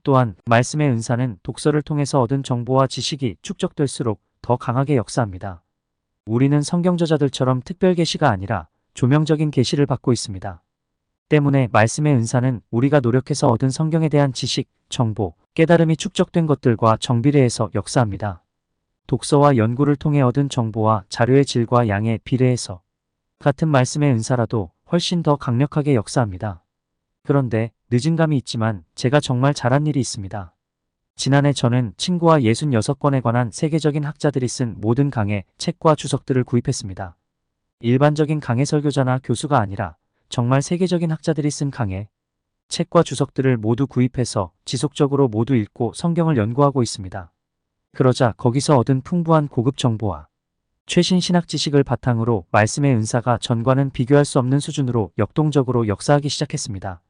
또한 말씀의 은사는 독서를 통해서 얻은 정보와 지식이 축적될수록 더 강하게 역사합니다. 우리는 성경 저자들처럼 특별 계시가 아니라 조명적인 계시를 받고 있습니다. 때문에 말씀의 은사는 우리가 노력해서 얻은 성경에 대한 지식, 정보, 깨달음이 축적된 것들과 정비례해서 역사합니다. 독서와 연구를 통해 얻은 정보와 자료의 질과 양에 비례해서 같은 말씀의 은사라도 훨씬 더 강력하게 역사합니다. 그런데 늦은 감이 있지만 제가 정말 잘한 일이 있습니다. 지난해 저는 친구와 66권에 관한 세계적인 학자들이 쓴 모든 강해, 책과 주석들을 구입했습니다. 일반적인 강해 설교자나 교수가 아니라 정말 세계적인 학자들이 쓴 강해, 책과 주석들을 모두 구입해서 지속적으로 모두 읽고 성경을 연구하고 있습니다. 그러자 거기서 얻은 풍부한 고급 정보와 최신 신학 지식을 바탕으로 말씀의 은사가 전과는 비교할 수 없는 수준으로 역동적으로 역사하기 시작했습니다.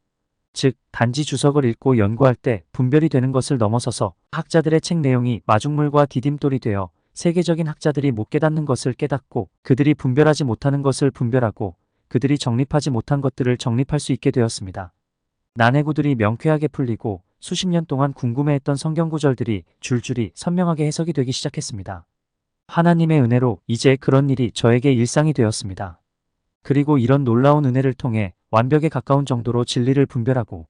즉, 단지 주석을 읽고 연구할 때 분별이 되는 것을 넘어서서 학자들의 책 내용이 마중물과 디딤돌이 되어 세계적인 학자들이 못 깨닫는 것을 깨닫고 그들이 분별하지 못하는 것을 분별하고 그들이 정립하지 못한 것들을 정립할 수 있게 되었습니다. 난해구들이 명쾌하게 풀리고 수십 년 동안 궁금해했던 성경 구절들이 줄줄이 선명하게 해석이 되기 시작했습니다. 하나님의 은혜로 이제 그런 일이 저에게 일상이 되었습니다. 그리고 이런 놀라운 은혜를 통해 완벽에 가까운 정도로 진리를 분별하고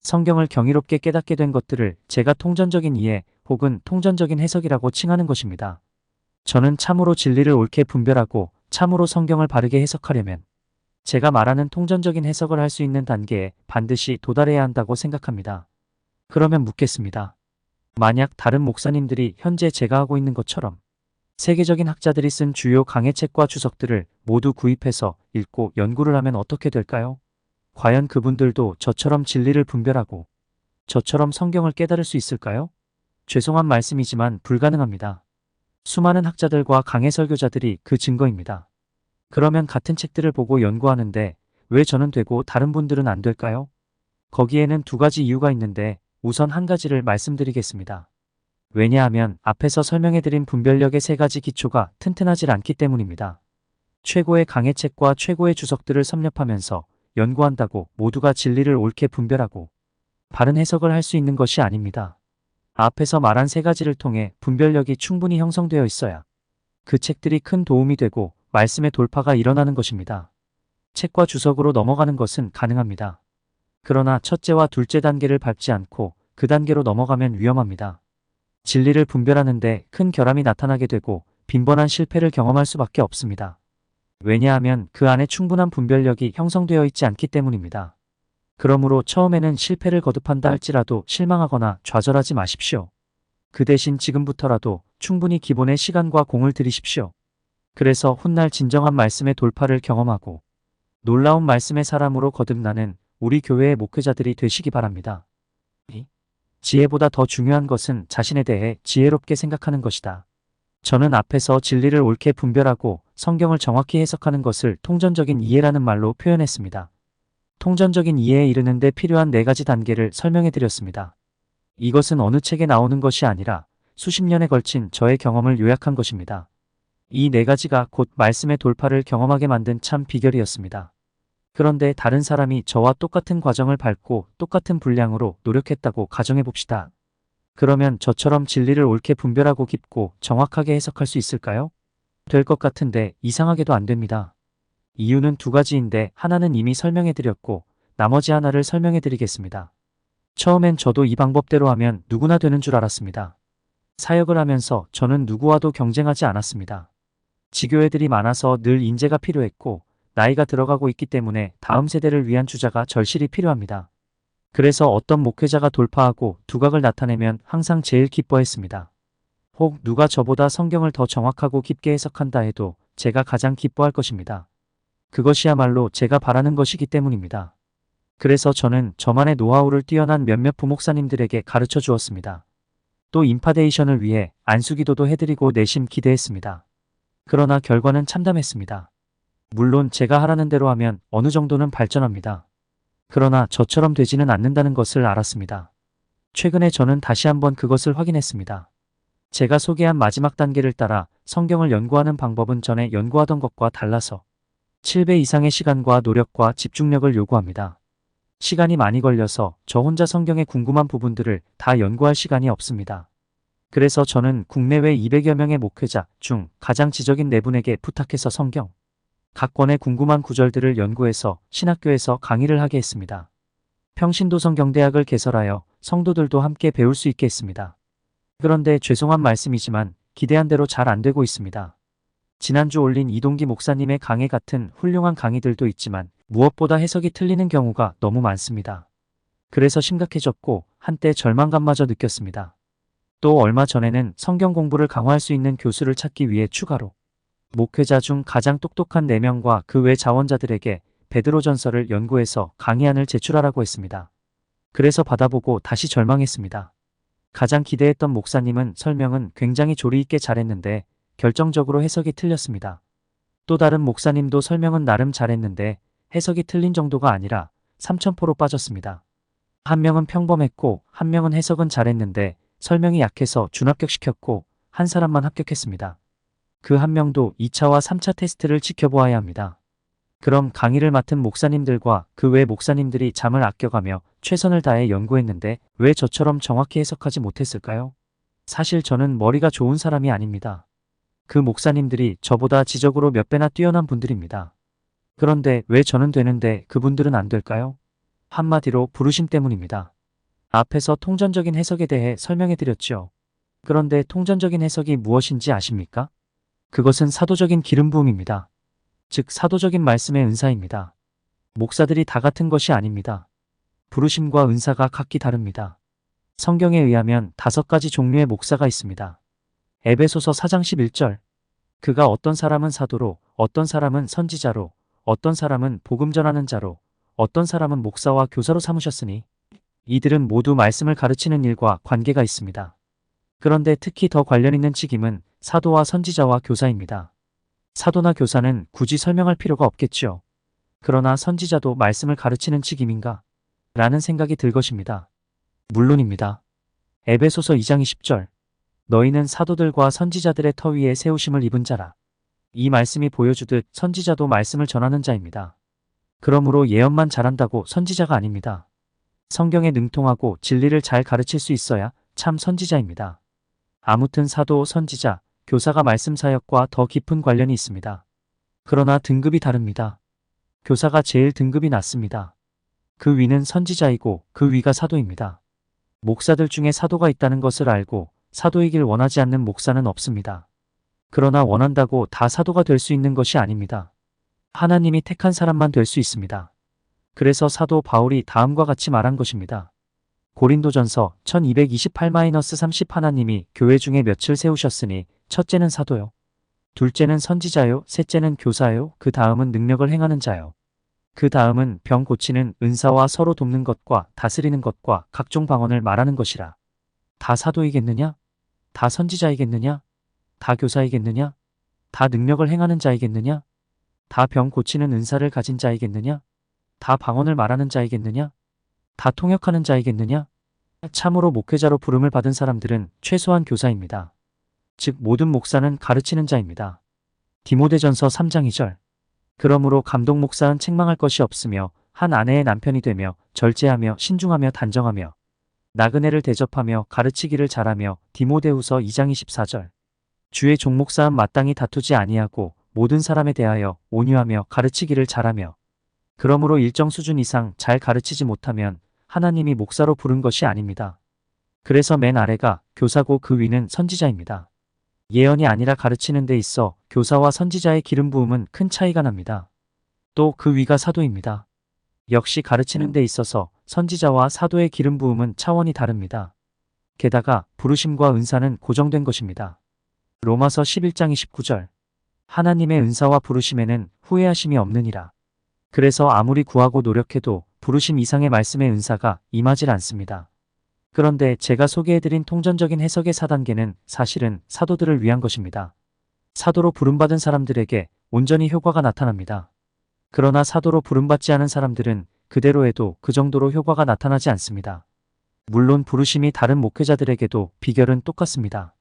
성경을 경이롭게 깨닫게 된 것들을 제가 통전적인 이해 혹은 통전적인 해석이라고 칭하는 것입니다. 저는 참으로 진리를 옳게 분별하고 참으로 성경을 바르게 해석하려면 제가 말하는 통전적인 해석을 할 수 있는 단계에 반드시 도달해야 한다고 생각합니다. 그러면 묻겠습니다. 만약 다른 목사님들이 현재 제가 하고 있는 것처럼 세계적인 학자들이 쓴 주요 강해책과 주석들을 모두 구입해서 읽고 연구를 하면 어떻게 될까요? 과연 그분들도 저처럼 진리를 분별하고 저처럼 성경을 깨달을 수 있을까요? 죄송한 말씀이지만 불가능합니다. 수많은 학자들과 강해 설교자들이 그 증거입니다. 그러면 같은 책들을 보고 연구하는데 왜 저는 되고 다른 분들은 안 될까요? 거기에는 두 가지 이유가 있는데 우선 한 가지를 말씀드리겠습니다. 왜냐하면 앞에서 설명해드린 분별력의 세 가지 기초가 튼튼하지 않기 때문입니다. 최고의 강해책과 최고의 주석들을 섭렵하면서 연구한다고 모두가 진리를 옳게 분별하고 바른 해석을 할 수 있는 것이 아닙니다. 앞에서 말한 세 가지를 통해 분별력이 충분히 형성되어 있어야 그 책들이 큰 도움이 되고 말씀의 돌파가 일어나는 것입니다. 책과 주석으로 넘어가는 것은 가능합니다. 그러나 첫째와 둘째 단계를 밟지 않고 그 단계로 넘어가면 위험합니다. 진리를 분별하는데 큰 결함이 나타나게 되고 빈번한 실패를 경험할 수밖에 없습니다. 왜냐하면 그 안에 충분한 분별력이 형성되어 있지 않기 때문입니다. 그러므로 처음에는 실패를 거듭한다 할지라도 실망하거나 좌절하지 마십시오. 그 대신 지금부터라도 충분히 기본의 시간과 공을 들이십시오. 그래서 훗날 진정한 말씀의 돌파를 경험하고 놀라운 말씀의 사람으로 거듭나는 우리 교회의 목회자들이 되시기 바랍니다. 지혜보다 더 중요한 것은 자신에 대해 지혜롭게 생각하는 것이다. 저는 앞에서 진리를 옳게 분별하고 성경을 정확히 해석하는 것을 통전적인 이해라는 말로 표현했습니다. 통전적인 이해에 이르는 데 필요한 네 가지 단계를 설명해 드렸습니다. 이것은 어느 책에 나오는 것이 아니라 수십 년에 걸친 저의 경험을 요약한 것입니다. 이 네 가지가 곧 말씀의 돌파를 경험하게 만든 참 비결이었습니다. 그런데 다른 사람이 저와 똑같은 과정을 밟고 똑같은 분량으로 노력했다고 가정해 봅시다. 그러면 저처럼 진리를 옳게 분별하고 깊고 정확하게 해석할 수 있을까요? 될 것 같은데 이상하게도 안 됩니다. 이유는 두 가지인데 하나는 이미 설명해 드렸고 나머지 하나를 설명해 드리겠습니다. 처음엔 저도 이 방법대로 하면 누구나 되는 줄 알았습니다. 사역을 하면서 저는 누구와도 경쟁하지 않았습니다. 지교회들이 많아서 늘 인재가 필요했고 나이가 들어가고 있기 때문에 다음 세대를 위한 주자가 절실히 필요합니다. 그래서 어떤 목회자가 돌파하고 두각을 나타내면 항상 제일 기뻐했습니다. 혹 누가 저보다 성경을 더 정확하고 깊게 해석한다 해도 제가 가장 기뻐할 것입니다. 그것이야말로 제가 바라는 것이기 때문입니다. 그래서 저는 저만의 노하우를 뛰어난 몇몇 부목사님들에게 가르쳐 주었습니다. 또 임파데이션을 위해 안수기도도 해드리고 내심 기대했습니다. 그러나 결과는 참담했습니다. 물론 제가 하라는 대로 하면 어느 정도는 발전합니다. 그러나 저처럼 되지는 않는다는 것을 알았습니다. 최근에 저는 다시 한번 그것을 확인했습니다. 제가 소개한 마지막 단계를 따라 성경을 연구하는 방법은 전에 연구하던 것과 달라서 7배 이상의 시간과 노력과 집중력을 요구합니다. 시간이 많이 걸려서 저 혼자 성경의 궁금한 부분들을 다 연구할 시간이 없습니다. 그래서 저는 국내외 200여 명의 목회자 중 가장 지적인 네 분에게 부탁해서 성경 각 권의 궁금한 구절들을 연구해서 신학교에서 강의를 하게 했습니다. 평신도성경대학을 개설하여 성도들도 함께 배울 수 있게 했습니다. 그런데 죄송한 말씀이지만 기대한 대로 잘 안 되고 있습니다. 지난주 올린 이동기 목사님의 강의 같은 훌륭한 강의들도 있지만 무엇보다 해석이 틀리는 경우가 너무 많습니다. 그래서 심각해졌고 한때 절망감마저 느꼈습니다. 또 얼마 전에는 성경 공부를 강화할 수 있는 교수를 찾기 위해 추가로 목회자 중 가장 똑똑한 4명과 그 외 자원자들에게 베드로전서를 연구해서 강의안을 제출하라고 했습니다. 그래서 받아보고 다시 절망했습니다. 가장 기대했던 목사님은 설명은 굉장히 조리 있게 잘했는데 결정적으로 해석이 틀렸습니다. 또 다른 목사님도 설명은 나름 잘했는데 해석이 틀린 정도가 아니라 3,000%로 빠졌습니다. 한 명은 평범했고 한 명은 해석은 잘했는데 설명이 약해서 준합격시켰고 한 사람만 합격했습니다. 그 한 명도 2차와 3차 테스트를 지켜보아야 합니다. 그럼 강의를 맡은 목사님들과 그 외 목사님들이 잠을 아껴가며 최선을 다해 연구했는데 왜 저처럼 정확히 해석하지 못했을까요? 사실 저는 머리가 좋은 사람이 아닙니다. 그 목사님들이 저보다 지적으로 몇 배나 뛰어난 분들입니다. 그런데 왜 저는 되는데 그분들은 안 될까요? 한마디로 부르심 때문입니다. 앞에서 통전적인 해석에 대해 설명해 드렸죠. 그런데 통전적인 해석이 무엇인지 아십니까? 그것은 사도적인 기름 부음입니다. 즉 사도적인 말씀의 은사입니다. 목사들이 다 같은 것이 아닙니다. 부르심과 은사가 각기 다릅니다. 성경에 의하면 5가지 종류의 목사가 있습니다. 에베소서 4장 11절. 그가 어떤 사람은 사도로, 어떤 사람은 선지자로, 어떤 사람은 복음 전하는 자로, 어떤 사람은 목사와 교사로 삼으셨으니 이들은 모두 말씀을 가르치는 일과 관계가 있습니다. 그런데 특히 더 관련 있는 직임은 사도와 선지자와 교사입니다. 사도나 교사는 굳이 설명할 필요가 없겠죠. 그러나 선지자도 말씀을 가르치는 직임인가? 라는 생각이 들 것입니다. 물론입니다. 에베소서 2장 20절. 너희는 사도들과 선지자들의 터 위에 세우심을 입은 자라. 이 말씀이 보여주듯 선지자도 말씀을 전하는 자입니다. 그러므로 예언만 잘한다고 선지자가 아닙니다. 성경에 능통하고 진리를 잘 가르칠 수 있어야 참 선지자입니다. 아무튼 사도, 선지자, 교사가 말씀 사역과 더 깊은 관련이 있습니다. 그러나 등급이 다릅니다. 교사가 제일 등급이 낮습니다. 그 위는 선지자이고 그 위가 사도입니다. 목사들 중에 사도가 있다는 것을 알고 사도이길 원하지 않는 목사는 없습니다. 그러나 원한다고 다 사도가 될 수 있는 것이 아닙니다. 하나님이 택한 사람만 될 수 있습니다. 그래서 사도 바울이 다음과 같이 말한 것입니다. 고린도전서 1228-30 하나님이 교회 중에 몇을 세우셨으니 첫째는 사도요. 둘째는 선지자요. 셋째는 교사요. 그 다음은 능력을 행하는 자요. 그 다음은 병 고치는 은사와 서로 돕는 것과 다스리는 것과 각종 방언을 말하는 것이라. 다 사도이겠느냐? 다 선지자이겠느냐? 다 교사이겠느냐? 다 능력을 행하는 자이겠느냐? 다 병 고치는 은사를 가진 자이겠느냐? 다 방언을 말하는 자이겠느냐? 다 통역하는 자이겠느냐? 참으로 목회자로 부름을 받은 사람들은 최소한 교사입니다. 즉 모든 목사는 가르치는 자입니다. 디모데전서 3장 2절. 그러므로 감독 목사는 책망할 것이 없으며 한 아내의 남편이 되며 절제하며 신중하며 단정하며 나그네를 대접하며 가르치기를 잘하며 디모데후서 2장 24절. 주의 종목사은 마땅히 다투지 아니하고 모든 사람에 대하여 온유하며 가르치기를 잘하며 그러므로 일정 수준 이상 잘 가르치지 못하면 하나님이 목사로 부른 것이 아닙니다. 그래서 맨 아래가 교사고 그 위는 선지자입니다. 예언이 아니라 가르치는 데 있어 교사와 선지자의 기름 부음은 큰 차이가 납니다. 또 그 위가 사도입니다. 역시 가르치는 데 있어서 선지자와 사도의 기름 부음은 차원이 다릅니다. 게다가 부르심과 은사는 고정된 것입니다. 로마서 11장 29절. 하나님의 은사와 부르심에는 후회하심이 없느니라. 그래서 아무리 구하고 노력해도 부르심 이상의 말씀의 은사가 임하질 않습니다. 그런데 제가 소개해드린 통전적인 해석의 4단계는 사실은 사도들을 위한 것입니다. 사도로 부름받은 사람들에게 온전히 효과가 나타납니다. 그러나 사도로 부름받지 않은 사람들은 그대로 해도 그 정도로 효과가 나타나지 않습니다. 물론 부르심이 다른 목회자들에게도 비결은 똑같습니다.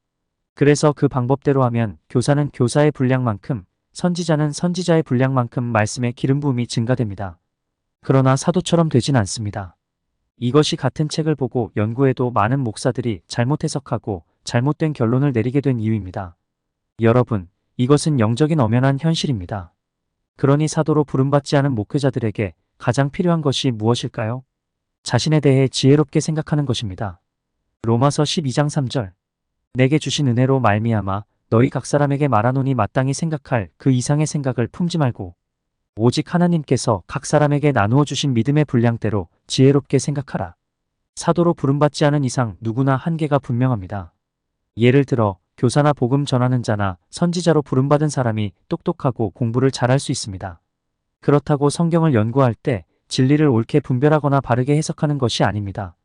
그래서 그 방법대로 하면 교사는 교사의 분량만큼, 선지자는 선지자의 분량만큼 말씀의 기름 부음이 증가됩니다. 그러나 사도처럼 되진 않습니다. 이것이 같은 책을 보고 연구해도 많은 목사들이 잘못 해석하고 잘못된 결론을 내리게 된 이유입니다. 여러분, 이것은 영적인 엄연한 현실입니다. 그러니 사도로 부름받지 않은 목회자들에게 가장 필요한 것이 무엇일까요? 자신에 대해 지혜롭게 생각하는 것입니다. 로마서 12장 3절. 내게 주신 은혜로 말미암아 너희 각 사람에게 말하노니 마땅히 생각할 그 이상의 생각을 품지 말고 오직 하나님께서 각 사람에게 나누어 주신 믿음의 분량대로 지혜롭게 생각하라. 사도로 부름받지 않은 이상 누구나 한계가 분명합니다. 예를 들어 교사나 복음 전하는 자나 선지자로 부름받은 사람이 똑똑하고 공부를 잘할 수 있습니다. 그렇다고 성경을 연구할 때 진리를 옳게 분별하거나 바르게 해석하는 것이 아닙니다.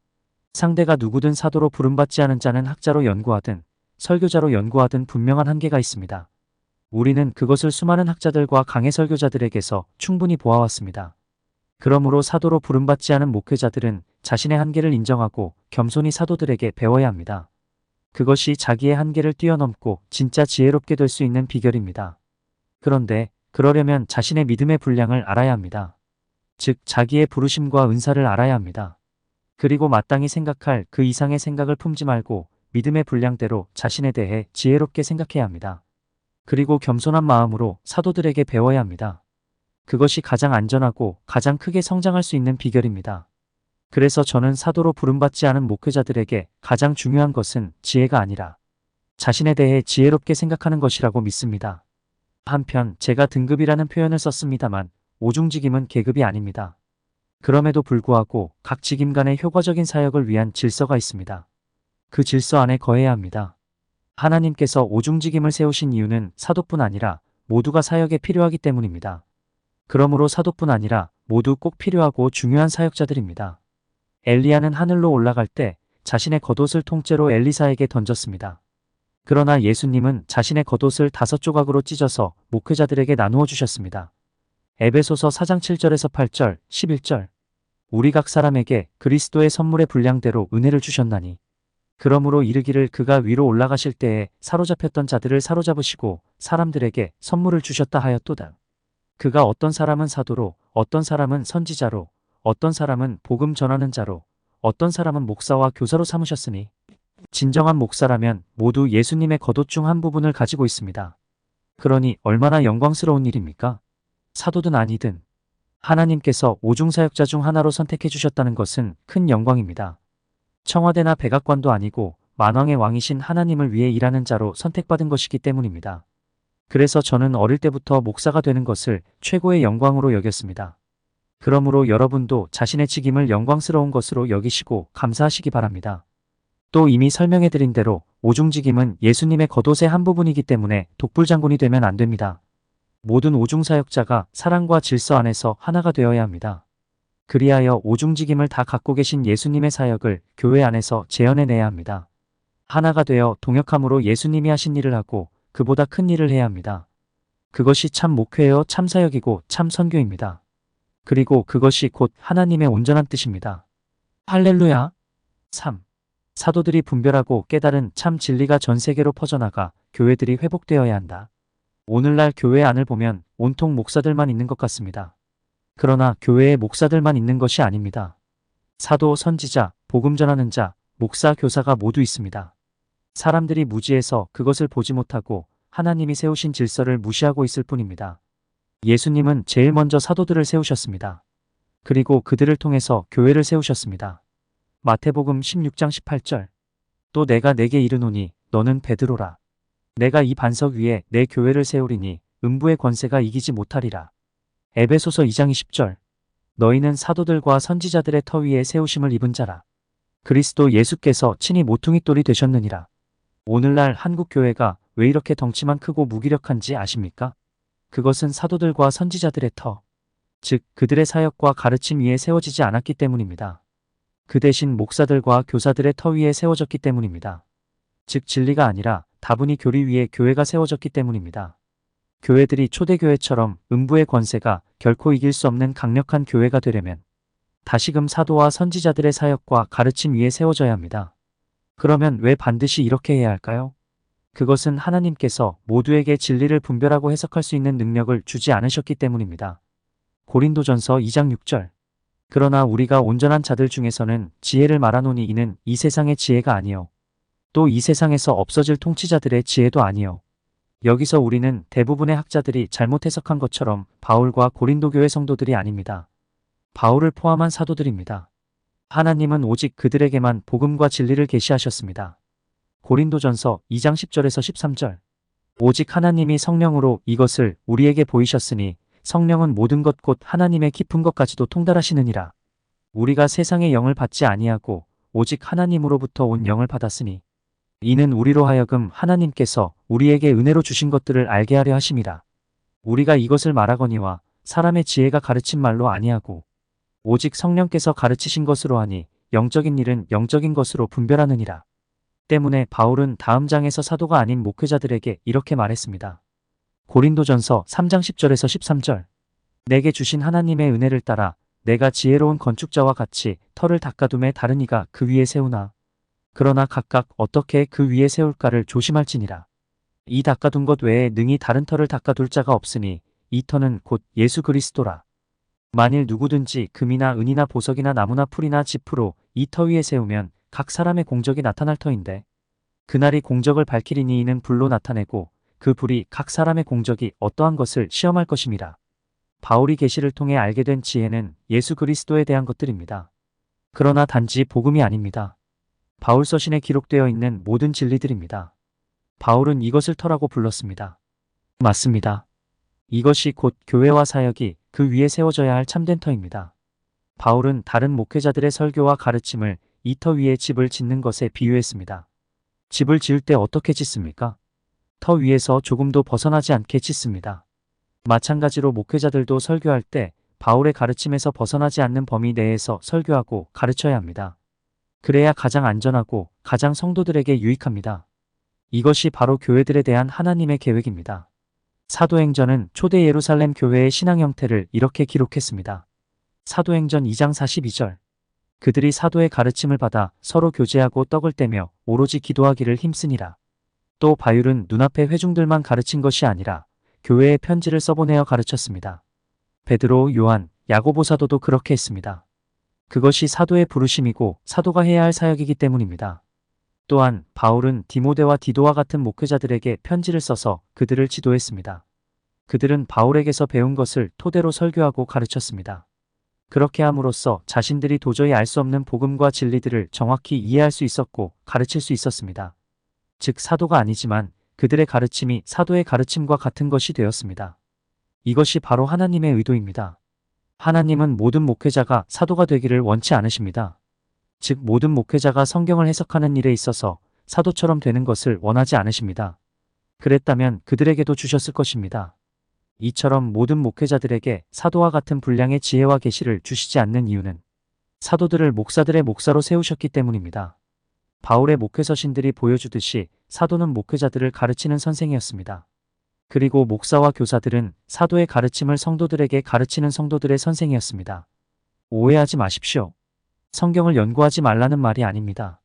상대가 누구든 사도로 부름받지 않은 자는 학자로 연구하든 설교자로 연구하든 분명한 한계가 있습니다. 우리는 그것을 수많은 학자들과 강해 설교자들에게서 충분히 보아왔습니다. 그러므로 사도로 부름받지 않은 목회자들은 자신의 한계를 인정하고 겸손히 사도들에게 배워야 합니다. 그것이 자기의 한계를 뛰어넘고 진짜 지혜롭게 될 수 있는 비결입니다. 그런데 그러려면 자신의 믿음의 분량을 알아야 합니다. 즉 자기의 부르심과 은사를 알아야 합니다. 그리고 마땅히 생각할 그 이상의 생각을 품지 말고 믿음의 분량대로 자신에 대해 지혜롭게 생각해야 합니다. 그리고 겸손한 마음으로 사도들에게 배워야 합니다. 그것이 가장 안전하고 가장 크게 성장할 수 있는 비결입니다. 그래서 저는 사도로 부름받지 않은 목회자들에게 가장 중요한 것은 지혜가 아니라 자신에 대해 지혜롭게 생각하는 것이라고 믿습니다. 한편 제가 등급이라는 표현을 썼습니다만 오중직임은 계급이 아닙니다. 그럼에도 불구하고 각 직임 간의 효과적인 사역을 위한 질서가 있습니다. 그 질서 안에 거해야 합니다. 하나님께서 오중직임을 세우신 이유는 사도뿐 아니라 모두가 사역에 필요하기 때문입니다. 그러므로 사도뿐 아니라 모두 꼭 필요하고 중요한 사역자들입니다. 엘리야는 하늘로 올라갈 때 자신의 겉옷을 통째로 엘리사에게 던졌습니다. 그러나 예수님은 자신의 겉옷을 5조각으로 찢어서 목회자들에게 나누어 주셨습니다. 에베소서 4장 7절에서 8절, 11절. 우리 각 사람에게 그리스도의 선물의 분량대로 은혜를 주셨나니. 그러므로 이르기를 그가 위로 올라가실 때에 사로잡혔던 자들을 사로잡으시고 사람들에게 선물을 주셨다 하였도다. 그가 어떤 사람은 사도로, 어떤 사람은 선지자로, 어떤 사람은 복음 전하는 자로, 어떤 사람은 목사와 교사로 삼으셨으니 진정한 목사라면 모두 예수님의 겉옷 중 한 부분을 가지고 있습니다. 그러니 얼마나 영광스러운 일입니까? 사도든 아니든 하나님께서 오중사역자 중 하나로 선택해 주셨다는 것은 큰 영광입니다. 청와대나 백악관도 아니고 만왕의 왕이신 하나님을 위해 일하는 자로 선택받은 것이기 때문입니다. 그래서 저는 어릴 때부터 목사가 되는 것을 최고의 영광으로 여겼습니다. 그러므로 여러분도 자신의 직임을 영광스러운 것으로 여기시고 감사하시기 바랍니다. 또 이미 설명해드린 대로 오중직임은 예수님의 겉옷의 한 부분이기 때문에 독불장군이 되면 안 됩니다. 모든 오중사역자가 사랑과 질서 안에서 하나가 되어야 합니다. 그리하여 오중직임을 다 갖고 계신 예수님의 사역을 교회 안에서 재현해내야 합니다. 하나가 되어 동역함으로 예수님이 하신 일을 하고 그보다 큰 일을 해야 합니다. 그것이 참 목회요 참 사역이고 참 선교입니다. 그리고 그것이 곧 하나님의 온전한 뜻입니다. 할렐루야. 3. 사도들이 분별하고 깨달은 참 진리가 전 세계로 퍼져나가 교회들이 회복되어야 한다. 오늘날 교회 안을 보면 온통 목사들만 있는 것 같습니다. 그러나 교회에 목사들만 있는 것이 아닙니다. 사도, 선지자, 복음 전하는 자, 목사, 교사가 모두 있습니다. 사람들이 무지해서 그것을 보지 못하고 하나님이 세우신 질서를 무시하고 있을 뿐입니다. 예수님은 제일 먼저 사도들을 세우셨습니다. 그리고 그들을 통해서 교회를 세우셨습니다. 마태복음 16장 18절. 또 내가 네게 이르노니 너는 베드로라. 내가 이 반석 위에 내 교회를 세우리니 음부의 권세가 이기지 못하리라. 에베소서 2장 20절. 너희는 사도들과 선지자들의 터 위에 세우심을 입은 자라. 그리스도 예수께서 친히 모퉁이 돌이 되셨느니라. 오늘날 한국 교회가 왜 이렇게 덩치만 크고 무기력한지 아십니까? 그것은 사도들과 선지자들의 터, 즉 그들의 사역과 가르침 위에 세워지지 않았기 때문입니다. 그 대신 목사들과 교사들의 터 위에 세워졌기 때문입니다. 즉 진리가 아니라 다분히 교리 위에 교회가 세워졌기 때문입니다. 교회들이 초대교회처럼 음부의 권세가 결코 이길 수 없는 강력한 교회가 되려면 다시금 사도와 선지자들의 사역과 가르침 위에 세워져야 합니다. 그러면 왜 반드시 이렇게 해야 할까요? 그것은 하나님께서 모두에게 진리를 분별하고 해석할 수 있는 능력을 주지 않으셨기 때문입니다. 고린도전서 2장 6절. 그러나 우리가 온전한 자들 중에서는 지혜를 말하노니 이는 이 세상의 지혜가 아니요 또 이 세상에서 없어질 통치자들의 지혜도 아니요. 여기서 우리는 대부분의 학자들이 잘못 해석한 것처럼 바울과 고린도 교회 성도들이 아닙니다. 바울을 포함한 사도들입니다. 하나님은 오직 그들에게만 복음과 진리를 계시하셨습니다. 고린도전서 2장 10절에서 13절. 오직 하나님이 성령으로 이것을 우리에게 보이셨으니 성령은 모든 것 곧 하나님의 깊은 것까지도 통달하시느니라. 우리가 세상의 영을 받지 아니하고 오직 하나님으로부터 온 영을 받았으니 이는 우리로 하여금 하나님께서 우리에게 은혜로 주신 것들을 알게 하려 하심이라. 우리가 이것을 말하거니와 사람의 지혜가 가르친 말로 아니하고 오직 성령께서 가르치신 것으로 하니 영적인 일은 영적인 것으로 분별하느니라. 때문에 바울은 다음 장에서 사도가 아닌 목회자들에게 이렇게 말했습니다. 고린도전서 3장 10절에서 13절. 내게 주신 하나님의 은혜를 따라 내가 지혜로운 건축자와 같이 터를 닦아둠에 다른 이가 그 위에 세우나. 그러나 각각 어떻게 그 위에 세울까를 조심할지니라. 이 닦아둔 것 외에 능히 다른 터를 닦아둘 자가 없으니 이 터는 곧 예수 그리스도라. 만일 누구든지 금이나 은이나 보석이나 나무나 풀이나 지프로 이 터 위에 세우면 각 사람의 공적이 나타날 터인데 그날이 공적을 밝히리니 이는 불로 나타내고 그 불이 각 사람의 공적이 어떠한 것을 시험할 것임이라. 바울이 계시를 통해 알게 된 지혜는 예수 그리스도에 대한 것들입니다. 그러나 단지 복음이 아닙니다. 바울 서신에 기록되어 있는 모든 진리들입니다. 바울은 이것을 터라고 불렀습니다. 맞습니다. 이것이 곧 교회와 사역이 그 위에 세워져야 할 참된 터입니다. 바울은 다른 목회자들의 설교와 가르침을 이 터 위에 집을 짓는 것에 비유했습니다. 집을 지을 때 어떻게 짓습니까? 터 위에서 조금도 벗어나지 않게 짓습니다. 마찬가지로 목회자들도 설교할 때 바울의 가르침에서 벗어나지 않는 범위 내에서 설교하고 가르쳐야 합니다. 그래야 가장 안전하고 가장 성도들에게 유익합니다. 이것이 바로 교회들에 대한 하나님의 계획입니다. 사도행전은 초대 예루살렘 교회의 신앙 형태를 이렇게 기록했습니다. 사도행전 2장 42절. 그들이 사도의 가르침을 받아 서로 교제하고 떡을 떼며 오로지 기도하기를 힘쓰니라. 또 바울은 눈앞의 회중들만 가르친 것이 아니라 교회에 편지를 써보내어 가르쳤습니다. 베드로, 요한, 야고보 사도도 그렇게 했습니다. 그것이 사도의 부르심이고 사도가 해야 할 사역이기 때문입니다. 또한 바울은 디모데와 디도와 같은 목회자들에게 편지를 써서 그들을 지도했습니다. 그들은 바울에게서 배운 것을 토대로 설교하고 가르쳤습니다. 그렇게 함으로써 자신들이 도저히 알 수 없는 복음과 진리들을 정확히 이해할 수 있었고 가르칠 수 있었습니다. 즉 사도가 아니지만 그들의 가르침이 사도의 가르침과 같은 것이 되었습니다. 이것이 바로 하나님의 의도입니다. 하나님은 모든 목회자가 사도가 되기를 원치 않으십니다. 즉 모든 목회자가 성경을 해석하는 일에 있어서 사도처럼 되는 것을 원하지 않으십니다. 그랬다면 그들에게도 주셨을 것입니다. 이처럼 모든 목회자들에게 사도와 같은 분량의 지혜와 계시를 주시지 않는 이유는 사도들을 목사들의 목사로 세우셨기 때문입니다. 바울의 목회서신들이 보여주듯이 사도는 목회자들을 가르치는 선생이었습니다. 그리고 목사와 교사들은 사도의 가르침을 성도들에게 가르치는 성도들의 선생이었습니다. 오해하지 마십시오. 성경을 연구하지 말라는 말이 아닙니다.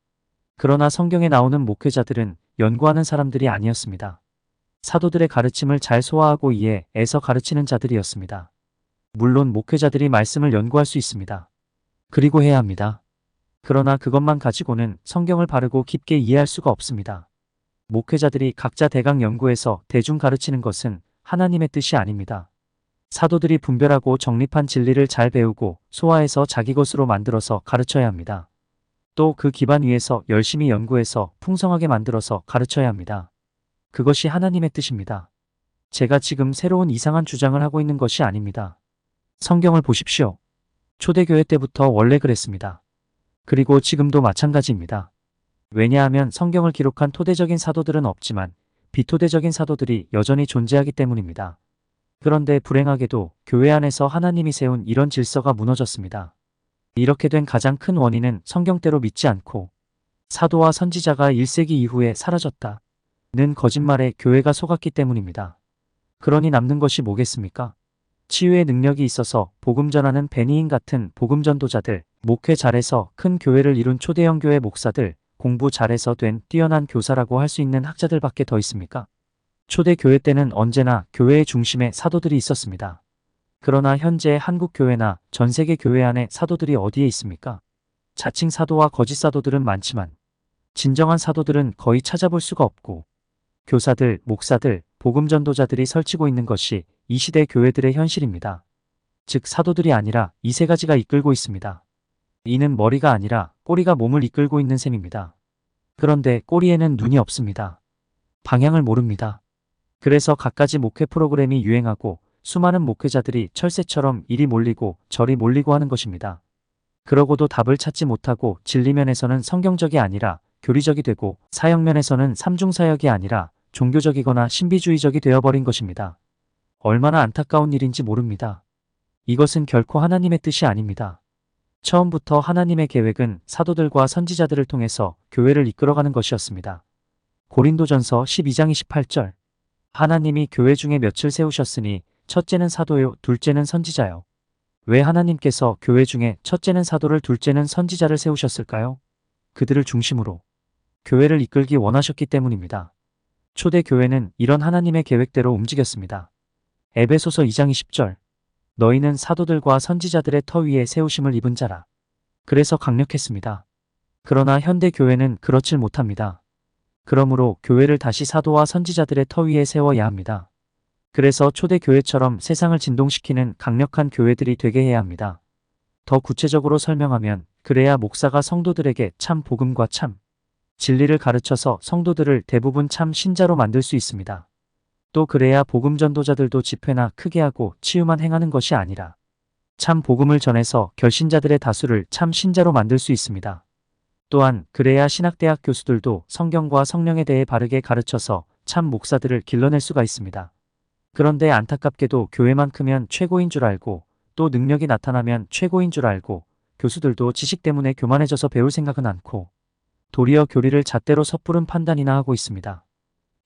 그러나 성경에 나오는 목회자들은 연구하는 사람들이 아니었습니다. 사도들의 가르침을 잘 소화하고 이해해서 가르치는 자들이었습니다. 물론 목회자들이 말씀을 연구할 수 있습니다. 그리고 해야 합니다. 그러나 그것만 가지고는 성경을 바르고 깊게 이해할 수가 없습니다. 목회자들이 각자 대강 연구해서 대중 가르치는 것은 하나님의 뜻이 아닙니다. 사도들이 분별하고 정립한 진리를 잘 배우고 소화해서 자기 것으로 만들어서 가르쳐야 합니다. 또 그 기반 위에서 열심히 연구해서 풍성하게 만들어서 가르쳐야 합니다. 그것이 하나님의 뜻입니다. 제가 지금 새로운 이상한 주장을 하고 있는 것이 아닙니다. 성경을 보십시오. 초대교회 때부터 원래 그랬습니다. 그리고 지금도 마찬가지입니다. 왜냐하면 성경을 기록한 토대적인 사도들은 없지만 비토대적인 사도들이 여전히 존재하기 때문입니다. 그런데 불행하게도 교회 안에서 하나님이 세운 이런 질서가 무너졌습니다. 이렇게 된 가장 큰 원인은 성경대로 믿지 않고 사도와 선지자가 1세기 이후에 사라졌다. 는 거짓말에 교회가 속았기 때문입니다. 그러니 남는 것이 뭐겠습니까? 치유의 능력이 있어서 복음 전하는 베니인 같은 복음 전도자들, 목회 잘해서 큰 교회를 이룬 초대형 교회 목사들, 공부 잘해서 된 뛰어난 교사라고 할 수 있는 학자들밖에 더 있습니까? 초대 교회 때는 언제나 교회의 중심에 사도들이 있었습니다. 그러나 현재 한국 교회나 전 세계 교회 안에 사도들이 어디에 있습니까? 자칭 사도와 거짓 사도들은 많지만 진정한 사도들은 거의 찾아볼 수가 없고 교사들, 목사들, 복음 전도자들이 설치고 있는 것이 이 시대 교회들의 현실입니다. 즉 사도들이 아니라 이 세 가지가 이끌고 있습니다. 이는 머리가 아니라 꼬리가 몸을 이끌고 있는 셈입니다. 그런데 꼬리에는 눈이 없습니다. 방향을 모릅니다. 그래서 갖가지 목회 프로그램이 유행하고 수많은 목회자들이 철새처럼 이리 몰리고 저리 몰리고 하는 것입니다. 그러고도 답을 찾지 못하고 진리면에서는 성경적이 아니라 교리적이 되고 사역면에서는 삼중사역이 아니라 종교적이거나 신비주의적이 되어버린 것입니다. 얼마나 안타까운 일인지 모릅니다. 이것은 결코 하나님의 뜻이 아닙니다. 처음부터 하나님의 계획은 사도들과 선지자들을 통해서 교회를 이끌어가는 것이었습니다. 고린도전서 12장 28절. 하나님이 교회 중에 몇을 세우셨으니 첫째는 사도요, 둘째는 선지자요. 왜 하나님께서 교회 중에 첫째는 사도를, 둘째는 선지자를 세우셨을까요? 그들을 중심으로 교회를 이끌기 원하셨기 때문입니다. 초대 교회는 이런 하나님의 계획대로 움직였습니다. 에베소서 2장 20절. 너희는 사도들과 선지자들의 터 위에 세우심을 입은 자라. 그래서 강력했습니다. 그러나 현대 교회는 그렇질 못합니다. 그러므로 교회를 다시 사도와 선지자들의 터 위에 세워야 합니다. 그래서 초대 교회처럼 세상을 진동시키는 강력한 교회들이 되게 해야 합니다. 더 구체적으로 설명하면 그래야 목사가 성도들에게 참 복음과 참 진리를 가르쳐서 성도들을 대부분 참 신자로 만들 수 있습니다. 또 그래야 복음 전도자들도 집회나 크게 하고 치유만 행하는 것이 아니라 참 복음을 전해서 결신자들의 다수를 참 신자로 만들 수 있습니다. 또한 그래야 신학대학 교수들도 성경과 성령에 대해 바르게 가르쳐서 참 목사들을 길러낼 수가 있습니다. 그런데 안타깝게도 교회만 크면 최고인 줄 알고 또 능력이 나타나면 최고인 줄 알고 교수들도 지식 때문에 교만해져서 배울 생각은 않고 도리어 교리를 잣대로 섣부른 판단이나 하고 있습니다.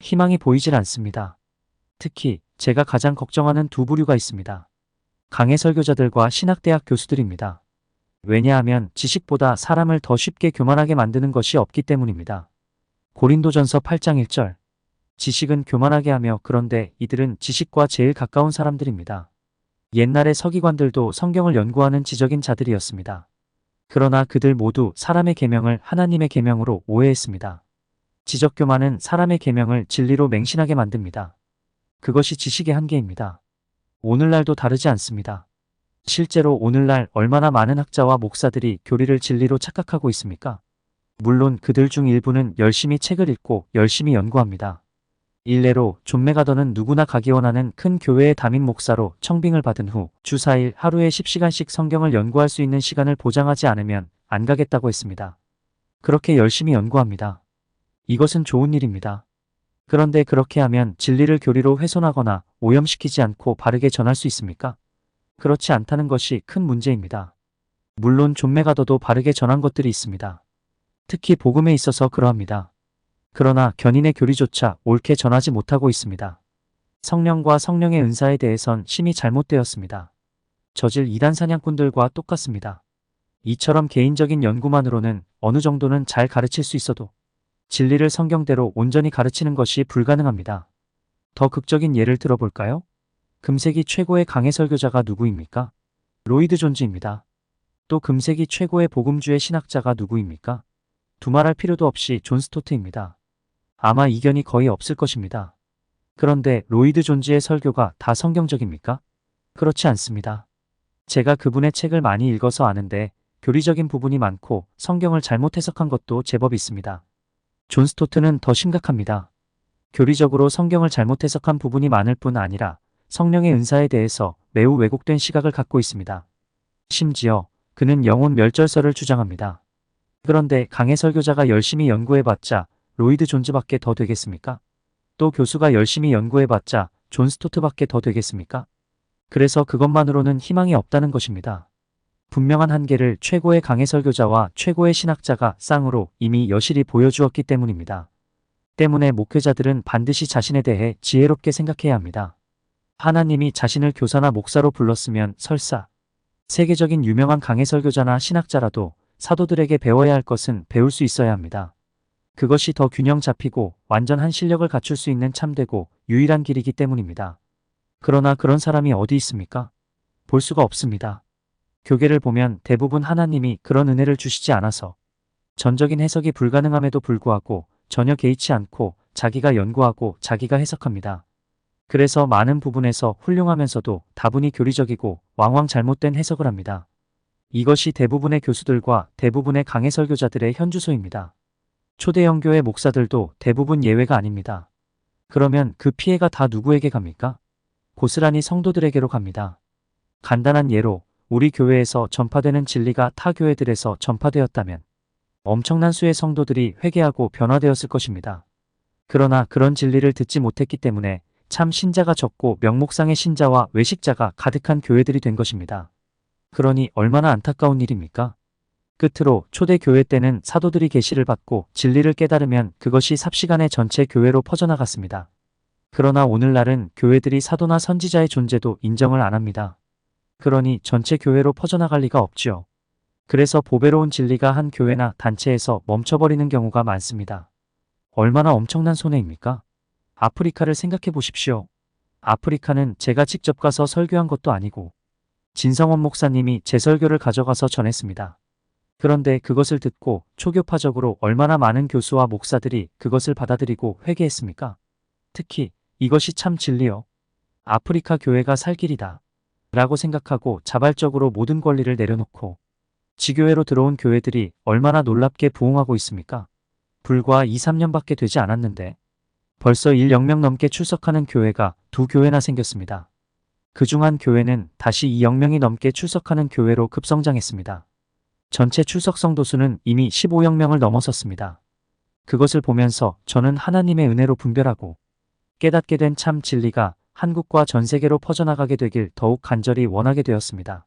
희망이 보이질 않습니다. 특히 제가 가장 걱정하는 두 부류가 있습니다. 강해 설교자들과 신학대학 교수들입니다. 왜냐하면 지식보다 사람을 더 쉽게 교만하게 만드는 것이 없기 때문입니다. 고린도전서 8장 1절. 지식은 교만하게 하며 그런데 이들은 지식과 제일 가까운 사람들입니다. 옛날의 서기관들도 성경을 연구하는 지적인 자들이었습니다. 그러나 그들 모두 사람의 계명을 하나님의 계명으로 오해했습니다. 지적 교만은 사람의 계명을 진리로 맹신하게 만듭니다. 그것이 지식의 한계입니다. 오늘날도 다르지 않습니다. 실제로 오늘날 얼마나 많은 학자와 목사들이 교리를 진리로 착각하고 있습니까? 물론 그들 중 일부는 열심히 책을 읽고 열심히 연구합니다. 일례로 존 메가더는 누구나 가기 원하는 큰 교회의 담임 목사로 청빙을 받은 후 주 4일 하루에 10시간씩 성경을 연구할 수 있는 시간을 보장하지 않으면 안 가겠다고 했습니다. 그렇게 열심히 연구합니다. 이것은 좋은 일입니다. 그런데 그렇게 하면 진리를 교리로 훼손하거나 오염시키지 않고 바르게 전할 수 있습니까? 그렇지 않다는 것이 큰 문제입니다. 물론 존 메가더도 바르게 전한 것들이 있습니다. 특히 복음에 있어서 그러합니다. 그러나 견인의 교리조차 옳게 전하지 못하고 있습니다. 성령과 성령의 은사에 대해선 심히 잘못되었습니다. 저질 이단 사냥꾼들과 똑같습니다. 이처럼 개인적인 연구만으로는 어느 정도는 잘 가르칠 수 있어도 진리를 성경대로 온전히 가르치는 것이 불가능합니다. 더 극적인 예를 들어볼까요? 금세기 최고의 강해 설교자가 누구입니까? 로이드 존즈입니다. 또 금세기 최고의 복음주의 신학자가 누구입니까? 두말할 필요도 없이 존 스토트입니다. 아마 이견이 거의 없을 것입니다. 그런데 로이드 존즈의 설교가 다 성경적입니까? 그렇지 않습니다. 제가 그분의 책을 많이 읽어서 아는데 교리적인 부분이 많고 성경을 잘못 해석한 것도 제법 있습니다. 존 스토트는 더 심각합니다. 교리적으로 성경을 잘못 해석한 부분이 많을 뿐 아니라 성령의 은사에 대해서 매우 왜곡된 시각을 갖고 있습니다. 심지어 그는 영혼 멸절설을 주장합니다. 그런데 강해 설교자가 열심히 연구해봤자 로이드 존즈밖에 더 되겠습니까? 또 교수가 열심히 연구해봤자 존 스토트밖에 더 되겠습니까? 그래서 그것만으로는 희망이 없다는 것입니다. 분명한 한계를 최고의 강해 설교자와 최고의 신학자가 쌍으로 이미 여실히 보여주었기 때문입니다. 때문에 목회자들은 반드시 자신에 대해 지혜롭게 생각해야 합니다. 하나님이 자신을 교사나 목사로 불렀으면 설사 세계적인 유명한 강해 설교자나 신학자라도 사도들에게 배워야 할 것은 배울 수 있어야 합니다. 그것이 더 균형 잡히고 완전한 실력을 갖출 수 있는 참되고 유일한 길이기 때문입니다. 그러나 그런 사람이 어디 있습니까? 볼 수가 없습니다. 교계를 보면 대부분 하나님이 그런 은혜를 주시지 않아서 전적인 해석이 불가능함에도 불구하고 전혀 개의치 않고 자기가 연구하고 자기가 해석합니다. 그래서 많은 부분에서 훌륭하면서도 다분히 교리적이고 왕왕 잘못된 해석을 합니다. 이것이 대부분의 교수들과 대부분의 강해 설교자들의 현주소입니다. 초대 영교회 목사들도 대부분 예외가 아닙니다. 그러면 그 피해가 다 누구에게 갑니까? 고스란히 성도들에게로 갑니다. 간단한 예로 우리 교회에서 전파되는 진리가 타 교회들에서 전파되었다면 엄청난 수의 성도들이 회개하고 변화되었을 것입니다. 그러나 그런 진리를 듣지 못했기 때문에 참 신자가 적고 명목상의 신자와 외식자가 가득한 교회들이 된 것입니다. 그러니 얼마나 안타까운 일입니까? 끝으로 초대 교회 때는 사도들이 계시를 받고 진리를 깨달으면 그것이 삽시간에 전체 교회로 퍼져나갔습니다. 그러나 오늘날은 교회들이 사도나 선지자의 존재도 인정을 안 합니다. 그러니 전체 교회로 퍼져나갈 리가 없지요. 그래서 보배로운 진리가 한 교회나 단체에서 멈춰버리는 경우가 많습니다. 얼마나 엄청난 손해입니까? 아프리카를 생각해 보십시오. 아프리카는 제가 직접 가서 설교한 것도 아니고 진성원 목사님이 제 설교를 가져가서 전했습니다. 그런데 그것을 듣고 초교파적으로 얼마나 많은 교수와 목사들이 그것을 받아들이고 회개했습니까? 특히 이것이 참 진리요. 아프리카 교회가 살 길이다. 라고 생각하고 자발적으로 모든 권리를 내려놓고 지교회로 들어온 교회들이 얼마나 놀랍게 부흥하고 있습니까? 불과 2, 3년밖에 되지 않았는데 벌써 1,000명 넘게 출석하는 교회가 2교회나 생겼습니다. 그중 한 교회는 다시 2,000명이 넘게 출석하는 교회로 급성장했습니다. 전체 출석 성도수는 이미 15,000명을 넘어섰습니다. 그것을 보면서 저는 하나님의 은혜로 분별하고 깨닫게 된 참 진리가 한국과 전 세계로 퍼져나가게 되길 더욱 간절히 원하게 되었습니다.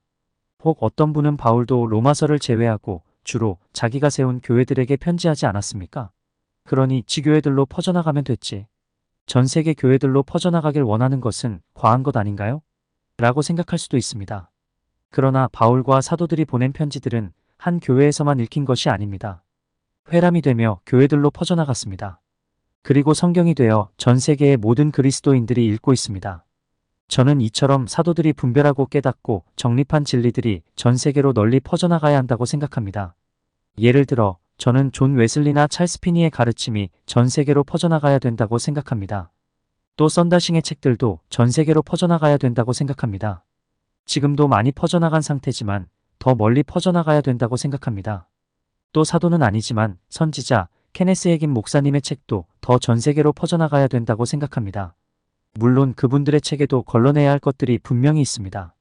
혹 어떤 분은 바울도 로마서를 제외하고 주로 자기가 세운 교회들에게 편지하지 않았습니까? 그러니 지교회들로 퍼져나가면 됐지. 전 세계 교회들로 퍼져나가길 원하는 것은 과한 것 아닌가요? 라고 생각할 수도 있습니다. 그러나 바울과 사도들이 보낸 편지들은 한 교회에서만 읽힌 것이 아닙니다. 회람이 되며 교회들로 퍼져나갔습니다. 그리고 성경이 되어 전 세계의 모든 그리스도인들이 읽고 있습니다. 저는 이처럼 사도들이 분별하고 깨닫고 정립한 진리들이 전 세계로 널리 퍼져나가야 한다고 생각합니다. 예를 들어 저는 존 웨슬리나 찰스 피니의 가르침이 전 세계로 퍼져나가야 된다고 생각합니다. 또 썬다싱의 책들도 전 세계로 퍼져나가야 된다고 생각합니다. 지금도 많이 퍼져나간 상태지만 더 멀리 퍼져나가야 된다고 생각합니다. 또 사도는 아니지만 선지자 케네스 해긴 목사님의 책도 더 전 세계로 퍼져나가야 된다고 생각합니다. 물론 그분들의 책에도 걸러내야 할 것들이 분명히 있습니다.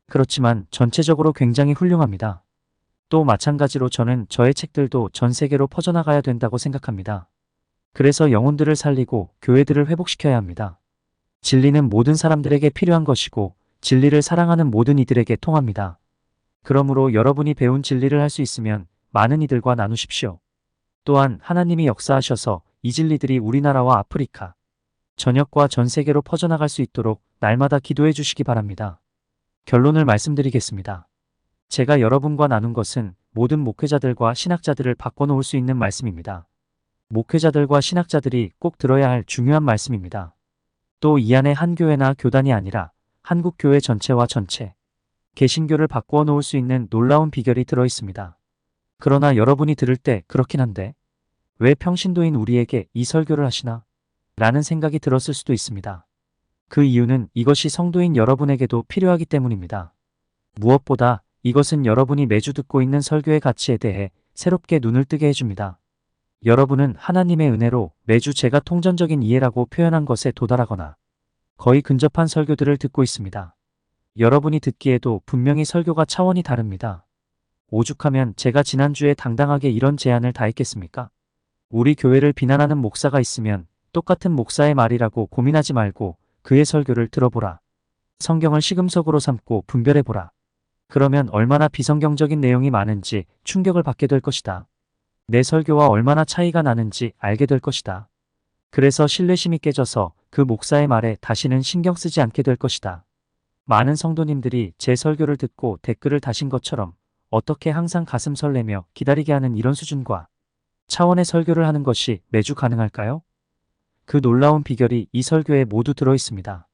그렇지만 전체적으로 굉장히 훌륭합니다. 또 마찬가지로 저는 저의 책들도 전 세계로 퍼져나가야 된다고 생각합니다. 그래서 영혼들을 살리고 교회들을 회복시켜야 합니다. 진리는 모든 사람들에게 필요한 것이고 진리를 사랑하는 모든 이들에게 통합니다. 그러므로 여러분이 배운 진리를 할 수 있으면 많은 이들과 나누십시오. 또한 하나님이 역사하셔서 이 진리들이 우리나라와 아프리카, 전역과 전 세계로 퍼져나갈 수 있도록 날마다 기도해 주시기 바랍니다. 결론을 말씀드리겠습니다. 제가 여러분과 나눈 것은 모든 목회자들과 신학자들을 바꿔놓을 수 있는 말씀입니다. 목회자들과 신학자들이 꼭 들어야 할 중요한 말씀입니다. 또 이 안에 한 교회나 교단이 아니라 한국 교회 전체와 전체, 개신교를 바꾸어 놓을 수 있는 놀라운 비결이 들어 있습니다. 그러나 여러분이 들을 때 그렇긴 한데 왜 평신도인 우리에게 이 설교를 하시나? 라는 생각이 들었을 수도 있습니다. 그 이유는 이것이 성도인 여러분에게도 필요하기 때문입니다. 무엇보다 이것은 여러분이 매주 듣고 있는 설교의 가치에 대해 새롭게 눈을 뜨게 해줍니다. 여러분은 하나님의 은혜로 매주 제가 통전적인 이해라고 표현한 것에 도달하거나 거의 근접한 설교들을 듣고 있습니다. 여러분이 듣기에도 분명히 설교가 차원이 다릅니다. 오죽하면 제가 지난주에 당당하게 이런 제안을 다 했겠습니까? 우리 교회를 비난하는 목사가 있으면 똑같은 목사의 말이라고 고민하지 말고 그의 설교를 들어보라. 성경을 시금석으로 삼고 분별해보라. 그러면 얼마나 비성경적인 내용이 많은지 충격을 받게 될 것이다. 내 설교와 얼마나 차이가 나는지 알게 될 것이다. 그래서 신뢰심이 깨져서 그 목사의 말에 다시는 신경 쓰지 않게 될 것이다. 많은 성도님들이 제 설교를 듣고 댓글을 다신 것처럼 어떻게 항상 가슴 설레며 기다리게 하는 이런 수준과 차원의 설교를 하는 것이 매주 가능할까요? 그 놀라운 비결이 이 설교에 모두 들어 있습니다.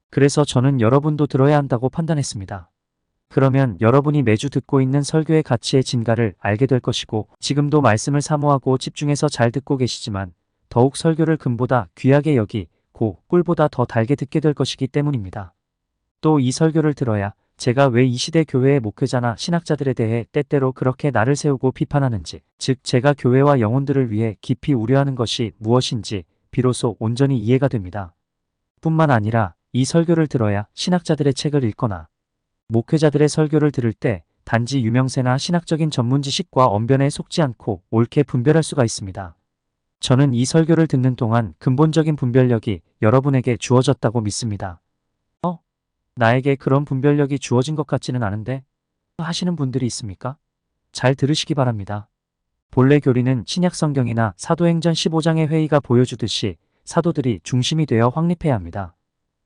그래서 저는 여러분도 들어야 한다고 판단했습니다. 그러면 여러분이 매주 듣고 있는 설교의 가치의 진가를 알게 될 것이고 지금도 말씀을 사모하고 집중해서 잘 듣고 계시지만 더욱 설교를 금보다 귀하게 여기고 꿀보다 더 달게 듣게 될 것이기 때문입니다. 또 이 설교를 들어야 제가 왜 이 시대 교회의 목회자나 신학자들에 대해 때때로 그렇게 나를 세우고 비판하는지, 즉 제가 교회와 영혼들을 위해 깊이 우려하는 것이 무엇인지 비로소 온전히 이해가 됩니다. 뿐만 아니라 이 설교를 들어야 신학자들의 책을 읽거나 목회자들의 설교를 들을 때 단지 유명세나 신학적인 전문 지식과 언변에 속지 않고 옳게 분별할 수가 있습니다. 저는 이 설교를 듣는 동안 근본적인 분별력이 여러분에게 주어졌다고 믿습니다. 나에게 그런 분별력이 주어진 것 같지는 않은데? 하시는 분들이 있습니까? 잘 들으시기 바랍니다. 본래 교리는 신약 성경이나 사도행전 15장의 회의가 보여주듯이 사도들이 중심이 되어 확립해야 합니다.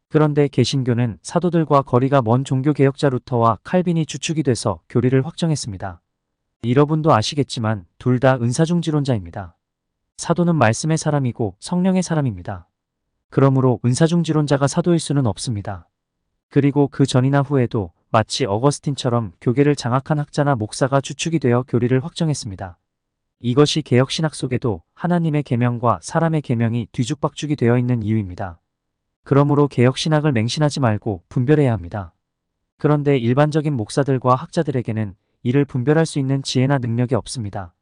그런데 개신교는 사도들과 거리가 먼 종교개혁자 루터와 칼빈이 주축이 돼서 교리를 확정했습니다. 여러분도 아시겠지만 둘 다 은사중지론자입니다. 사도는 말씀의 사람이고 성령의 사람입니다. 그러므로 은사중지론자가 사도일 수는 없습니다. 그리고 그 전이나 후에도 마치 어거스틴처럼 교계를 장악한 학자나 목사가 주축이 되어 교리를 확정했습니다. 이것이 개혁신학 속에도 하나님의 계명과 사람의 계명이 뒤죽박죽이 되어 있는 이유입니다. 그러므로 개혁신학을 맹신하지 말고 분별해야 합니다. 그런데 일반적인 목사들과 학자들에게는 이를 분별할 수 있는 지혜나 능력이 없습니다.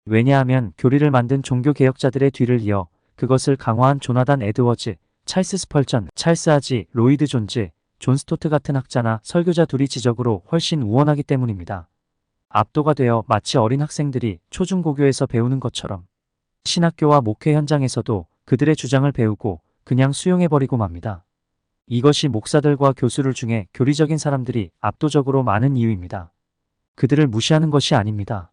왜냐하면 교리를 만든 종교개혁자들의 뒤를 이어 그것을 강화한 조나단 에드워즈, 찰스 스펄전, 찰스 하지, 로이드 존즈, 존 스토트 같은 학자나 설교자 둘이 지적으로 훨씬 우월하기 때문입니다. 압도가 되어 마치 어린 학생들이 초중고교에서 배우는 것처럼 신학교와 목회 현장에서도 그들의 주장을 배우고 그냥 수용해버리고 맙니다. 이것이 목사들과 교수들 중에 교리적인 사람들이 압도적으로 많은 이유입니다. 그들을 무시하는 것이 아닙니다.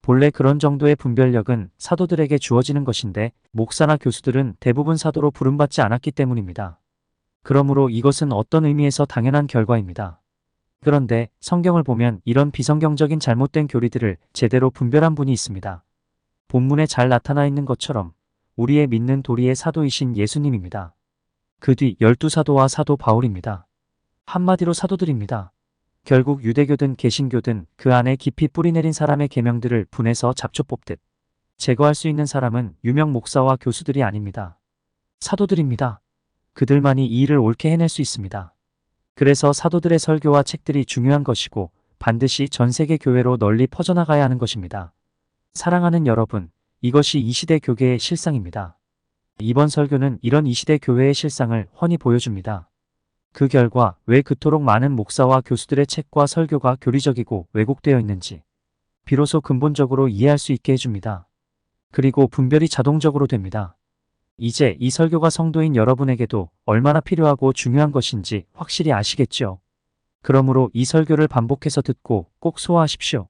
본래 그런 정도의 분별력은 사도들에게 주어지는 것인데 목사나 교수들은 대부분 사도로 부름받지 않았기 때문입니다. 그러므로 이것은 어떤 의미에서 당연한 결과입니다. 그런데 성경을 보면 이런 비성경적인 잘못된 교리들을 제대로 분별한 분이 있습니다. 본문에 잘 나타나 있는 것처럼 우리의 믿는 도리의 사도이신 예수님입니다. 그 뒤 12사도와 사도 바울입니다. 한마디로 사도들입니다. 결국 유대교든 개신교든 그 안에 깊이 뿌리내린 사람의 계명들을 분해서 잡초 뽑듯 제거할 수 있는 사람은 유명 목사와 교수들이 아닙니다. 사도들입니다. 그들만이 이 일을 옳게 해낼 수 있습니다. 그래서 사도들의 설교와 책들이 중요한 것이고 반드시 전 세계 교회로 널리 퍼져나가야 하는 것입니다. 사랑하는 여러분, 이것이 이 시대 교계의 실상입니다. 이번 설교는 이런 이 시대 교회의 실상을 훤히 보여줍니다. 그 결과 왜 그토록 많은 목사와 교수들의 책과 설교가 교리적이고 왜곡되어 있는지 비로소 근본적으로 이해할 수 있게 해줍니다. 그리고 분별이 자동적으로 됩니다. 이제 이 설교가 성도인 여러분에게도 얼마나 필요하고 중요한 것인지 확실히 아시겠죠? 그러므로 이 설교를 반복해서 듣고 꼭 소화하십시오.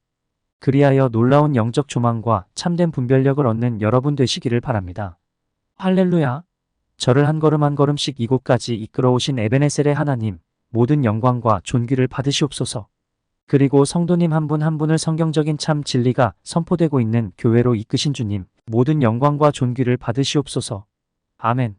그리하여 놀라운 영적 조망과 참된 분별력을 얻는 여러분 되시기를 바랍니다. 할렐루야! 저를 한 걸음 한 걸음씩 이곳까지 이끌어오신 에베네셀의 하나님, 모든 영광과 존귀를 받으시옵소서. 그리고 성도님 한 분 한 분을 성경적인 참 진리가 선포되고 있는 교회로 이끄신 주님, 모든 영광과 존귀를 받으시옵소서. 아멘.